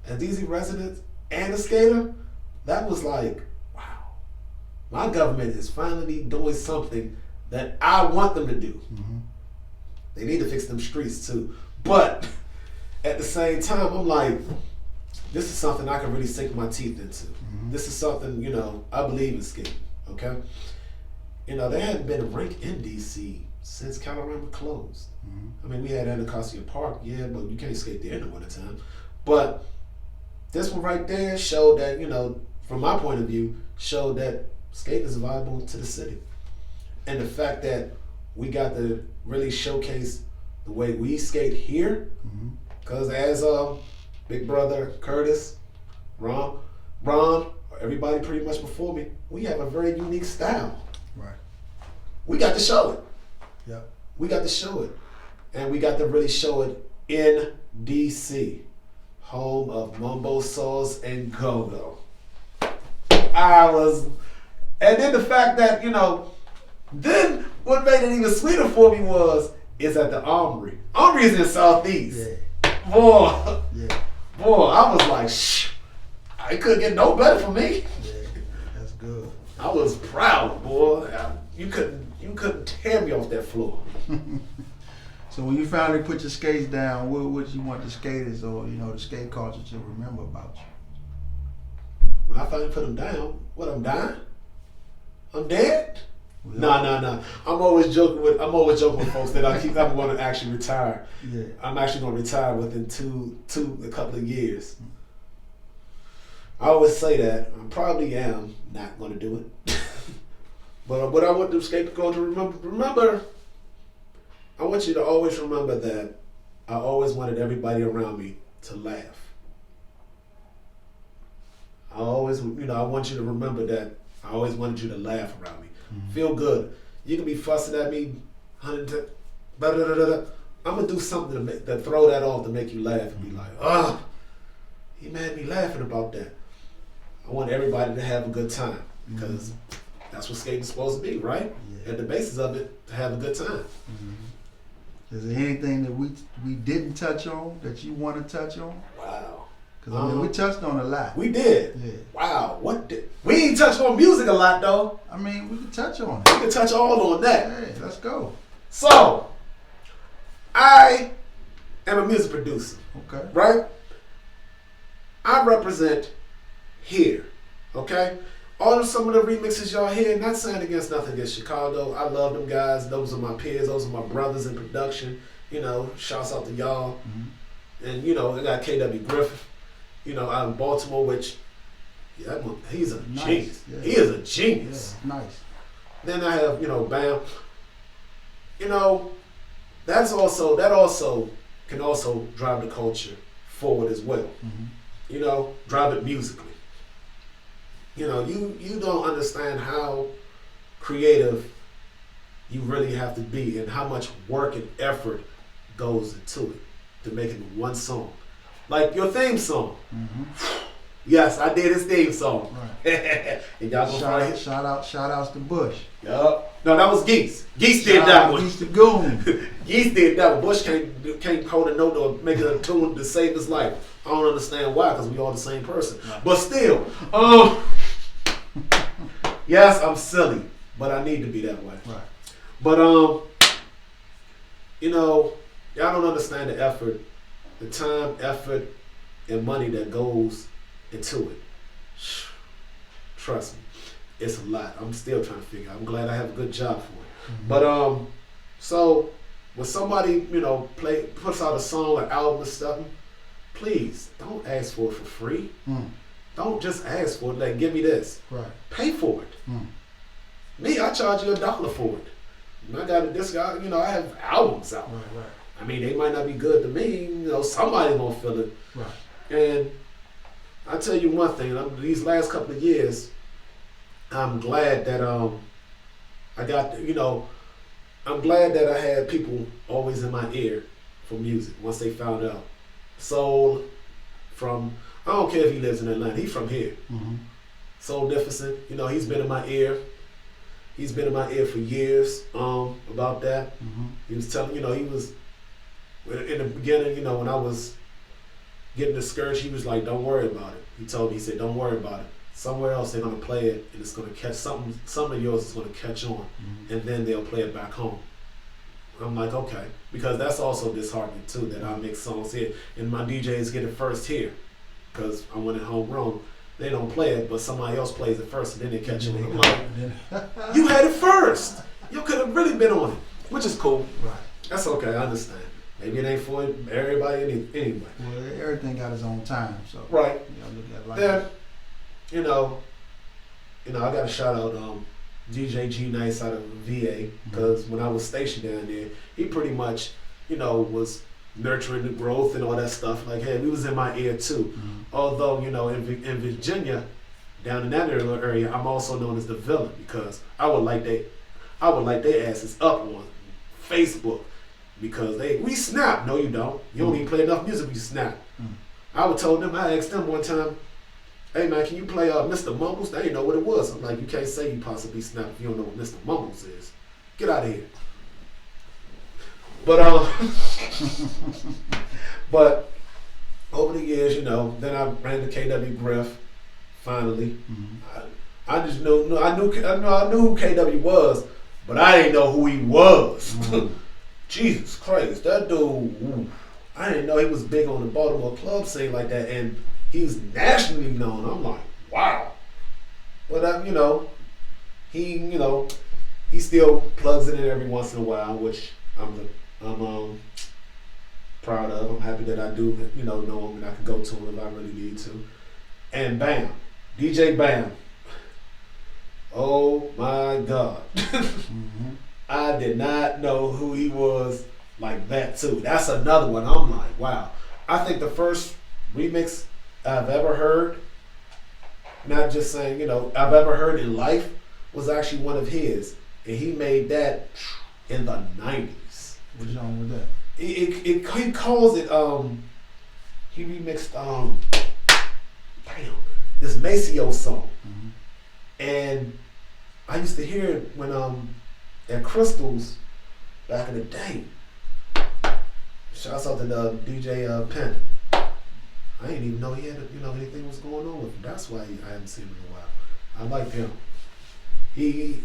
DC resident and a skater. That was like, wow, my government is finally doing something that I want them to do. They need to fix them streets too, but at the same time, I'm like, this is something I can really sink my teeth into. This is something, I believe in skating, okay? There hadn't been a rink in DC since Calorama closed. I mean, we had Anacostia Park, but you can't skate there in the wintertime. But this one right there showed that, from my point of view, showed that skating is viable to the city. And the fact that we got to really showcase the way we skate here, because as Big Brother Curtis, Ron, everybody pretty much before me, we have a very unique style. Right. We got to show it. Yep. We got to show it. And we got to really show it in DC. home of mumbo sauce and go-go. And then the fact that, then what made it even sweeter for me is at the Armory. Armory is in Southeast. Yeah. Boy, Yeah. boy, I was like, shh, I couldn't get no better for me. Yeah. That's good. I was proud, boy. You couldn't tear me off that floor. So when you finally put your skates down, what you want the skaters or the skate culture to remember about you? When I finally put them down, what, I'm dying? I'm dead? Nah. I'm always joking with folks that I'm going to actually retire. Yeah. I'm actually going to retire within a couple of years. I always say that. I probably am not going to do it. But what I want the skate culture to remember, I want you to always remember that I always wanted everybody around me to laugh. I want you to remember that I always wanted you to laugh around me. Mm-hmm. Feel good. You can be fussing at me, I'm gonna do something to throw that off to make you laugh and be like, he made me laughing about that. I want everybody to have a good time because that's what skating's supposed to be, right? Yeah. At the basis of it, to have a good time. Mm-hmm. Is there anything that we didn't touch on that you want to touch on? Wow. Because we touched on a lot. We did. Yeah. Wow. We ain't touched on music a lot though. I mean, we can touch on it. We can touch all on that. Hey, let's go. So, I am a music producer. Okay. Right? I represent here. Okay? Some of the remixes y'all hear, not saying against nothing against Chicago. I love them guys. Those are my peers. Those are my brothers in production. Shouts out to y'all. Mm-hmm. And, I got KW Griffith, out in Baltimore, which, he's a genius. Yeah. He is a genius. Yeah, nice. Then I have, Bam. That also can also drive the culture forward as well. Mm-hmm. Drive it musically. You don't understand how creative you really have to be and how much work and effort goes into it to make it one song. Like your theme song. Mm-hmm. Yes, I did his theme song. Right. And y'all gonna shout outs to Bush. Yup. No, that was Geeze. Geeze did that one. Geeze the Goon. Geeze did that one. Bush can't hold a note or make a tune to save his life. I don't understand why, because we all the same person. Right. But still, yes, I'm silly, but I need to be that way. Right. But y'all don't understand the effort, the time, effort, and money that goes into it. Trust me, it's a lot. I'm still trying to figure out. I'm glad I have a good job for it. Mm-hmm. But so when somebody puts out a song or album or stuff, please don't ask for it for free. Don't just ask for it. Like, give me this. Right. Pay for it. Me, I charge you $1 for it. And I got this guy. I have albums out. Right. I mean, they might not be good to me. Somebody gonna feel it. Right. And I tell you one thing. These last couple of years, I'm glad that I'm glad that I had people always in my ear for music once they found out. Soul from, I don't care if he lives in Atlanta, he's from here. Mm-hmm. Soul Different, he's been in my ear. He's been in my ear for years about that. Mm-hmm. He was telling, he was, in the beginning, when I was getting discouraged, he was like, don't worry about it. He told me, he said, don't worry about it. Somewhere else they're going to play it and it's going to catch some of yours is going to catch on. Mm-hmm. And then they'll play it back home. I'm like, okay, because that's also disheartening too, that I make songs here and my DJs get it first here because I went it homegrown. They don't play it, but somebody else plays it first and then they catch it. I'm like, you had it first. You could have really been on it, which is cool. Right. That's okay, I understand. Maybe it ain't for everybody anyway. Well, everything got its own time, so. Right. Look at it like then, I got to shout out DJ G Nice out of VA because when I was stationed down there, he pretty much, was nurturing the growth and all that stuff. Like, hey, we was in my ear too. Mm-hmm. Although, in Virginia, down in that area, I'm also known as the villain because I would like their asses up on Facebook because we snap. No, you don't. You don't even play enough music. You snap. Mm-hmm. I told them, I asked them one time, hey man, can you play Mr. Mumbles? They didn't know what it was. I'm like, you can't say you possibly snap if you don't know what Mr. Mumbles is. Get out of here. But but over the years, then I ran to KW Griff. Finally, I just knew I knew who KW was, but I didn't know who he was. Jesus Christ, that dude! I didn't know he was big on the Baltimore club scene like that, and he's nationally known. I'm like, wow. But he still plugs it in every once in a while, which I'm proud of. I'm happy that I do, know him and I can go to him if I really need to. And Bam, DJ Bam. Oh my God. I did not know who he was like that too. That's another one. I'm like, wow. I think the first remix I've ever heard, not just saying, I've ever heard in life, was actually one of his. And he made that in the 90s. What's wrong with that? He calls it, he remixed, this Maceo song. And I used to hear it when, at Crystals back in the day. Shouts out to the DJ Penn. I didn't even know he had, anything was going on with him. That's why I haven't seen him in a while. I liked him. He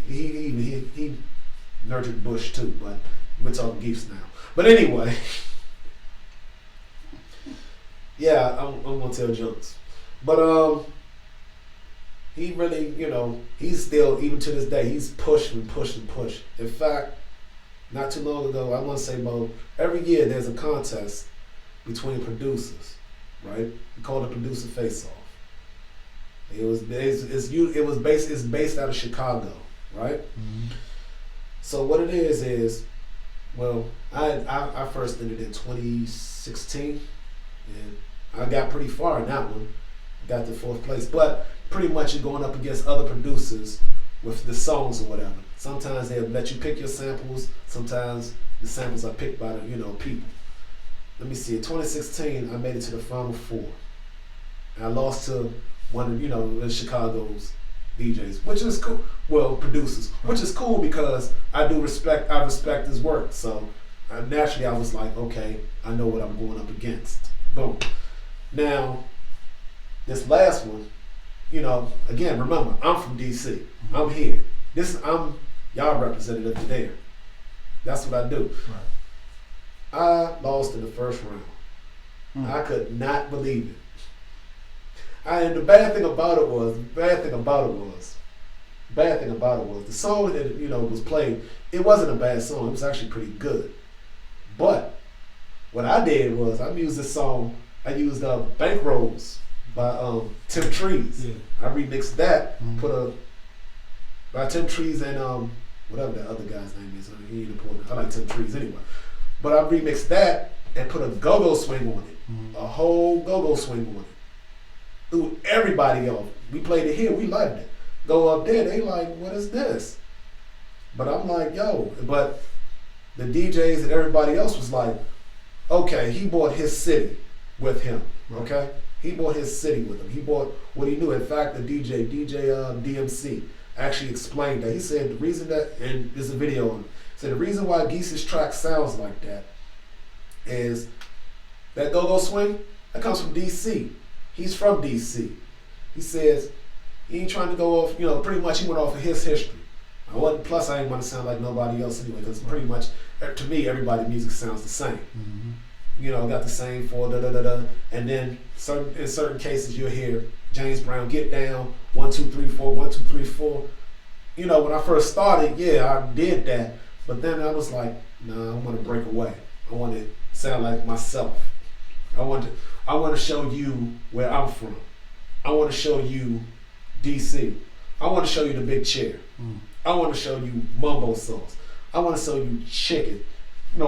nurtured Bush too, but we're talking Geese now. But anyway, yeah, I'm gonna tell jokes. But he really, he's still, even to this day, he's pushing. In fact, not too long ago, I want to say about every year there's a contest between producers, right? We call it Producer Face Off. It's based out of Chicago, right? So what it is, well, I first entered in 2016, and I got pretty far in that one. Got to 4th place, but pretty much you're going up against other producers with the songs or whatever. Sometimes they'll let you pick your samples. Sometimes the samples are picked by the people. Let me see. In 2016, I made it to the final 4. And I lost to one of Chicago's DJs, which is cool. Well, producers, which is cool because I respect his work. So naturally, I was like, okay, I know what I'm going up against. Boom. Now, this last one, again, remember, I'm from DC. I'm here. I'm y'all representative to there. That's what I do. Right. I lost in the first round. I could not believe it. And the bad thing about it was the song that was played. It wasn't a bad song. It was actually pretty good. But what I did was I used this song. I used Bankrolls by Tim Trees. Yeah. I remixed that. By Tim Trees and whatever that other guy's name is. He ain't important. I like Tim Trees anyway. But I remixed that and put a go-go swing on it. A whole go-go swing on it. Threw everybody off. We played it here. We loved it. Go up there. They like, what is this? But I'm like, yo. But the DJs and everybody else was like, okay, he brought his city with him. Okay? He brought his city with him. He brought what he knew. In fact, the DJ DMC actually explained that. He said the reason that, and there's a video on it, said the reason why Geese's track sounds like that is that go-go swing, that comes from DC. He's from DC. He says he ain't trying to go off, pretty much he went off of his history. Plus I didn't want to sound like nobody else anyway, because pretty much, to me, everybody's music sounds the same. Got the same 4 da-da-da-da. And then in certain cases you'll hear James Brown, Get Down, 1, 2, 3, 4, 1, 2, 3, 4. When I first started, yeah, I did that. But then I was like, nah, I want to break away. I want to sound like myself. I want to show you where I'm from. I want to show you DC. I want to show you the big chair. I want to show you mumbo sauce. I want to show you chicken.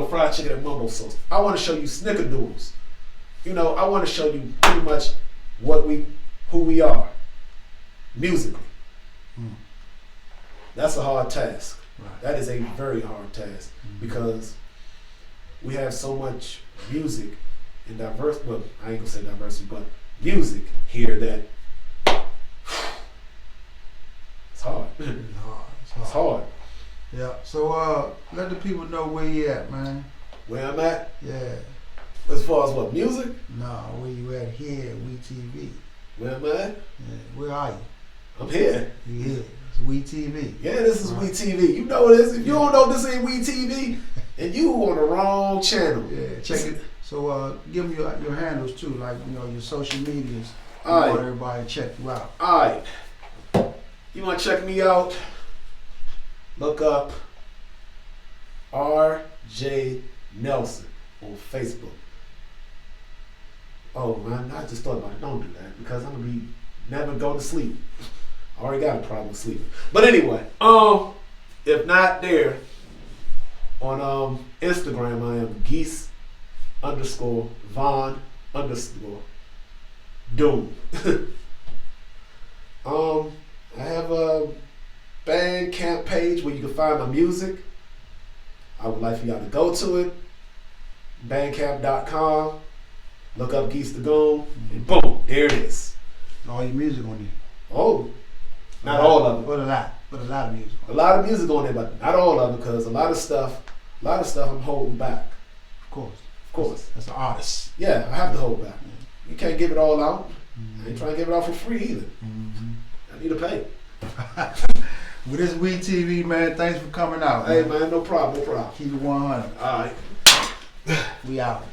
Fried chicken and mumbo sauce. I want to show you snickerdoodles. I want to show you pretty much who we are musically. That's a hard task. Right. That is a very hard task because we have so much music and diverse. Well, I ain't gonna say diversity, but music here that it's hard. It's hard. Yeah. So let the people know where you at, man. Where I'm at? Yeah. As far as what, music? No, where you at here at WeTV? Where am I at? Yeah. Where are you? I'm here. You here? It's WeTV. Yeah, this is WeTV. You know this. If you don't know this ain't WeTV, and you on the wrong channel. Yeah, check it. So give me your handles too, like your social medias. All right. I want everybody to check you out. Alright. You wanna check me out? Look up RJ Nelson on Facebook. Oh man, I just thought about it. Don't do that because I'm gonna be never go to sleep. I already got a problem with sleeping. But anyway, if not there, on Instagram I am Geeze _Von _Doom. I have a Bandcamp page where you can find my music. I would like for y'all to go to it. Bandcamp.com. Look up Geeze the Goon, and boom, there it is. All your music on there. Oh, not all of it. But a lot of music. A lot of music on there, but not all of it, because a lot of stuff I'm holding back. Of course. That's an artist. Yeah, I have to hold back. You can't give it all out. Mm-hmm. I ain't trying to give it out for free either. Mm-hmm. I need to pay. Well, this is WeTV, man. Thanks for coming out. Hey, man, no problem. Keep it 100. All right. We out.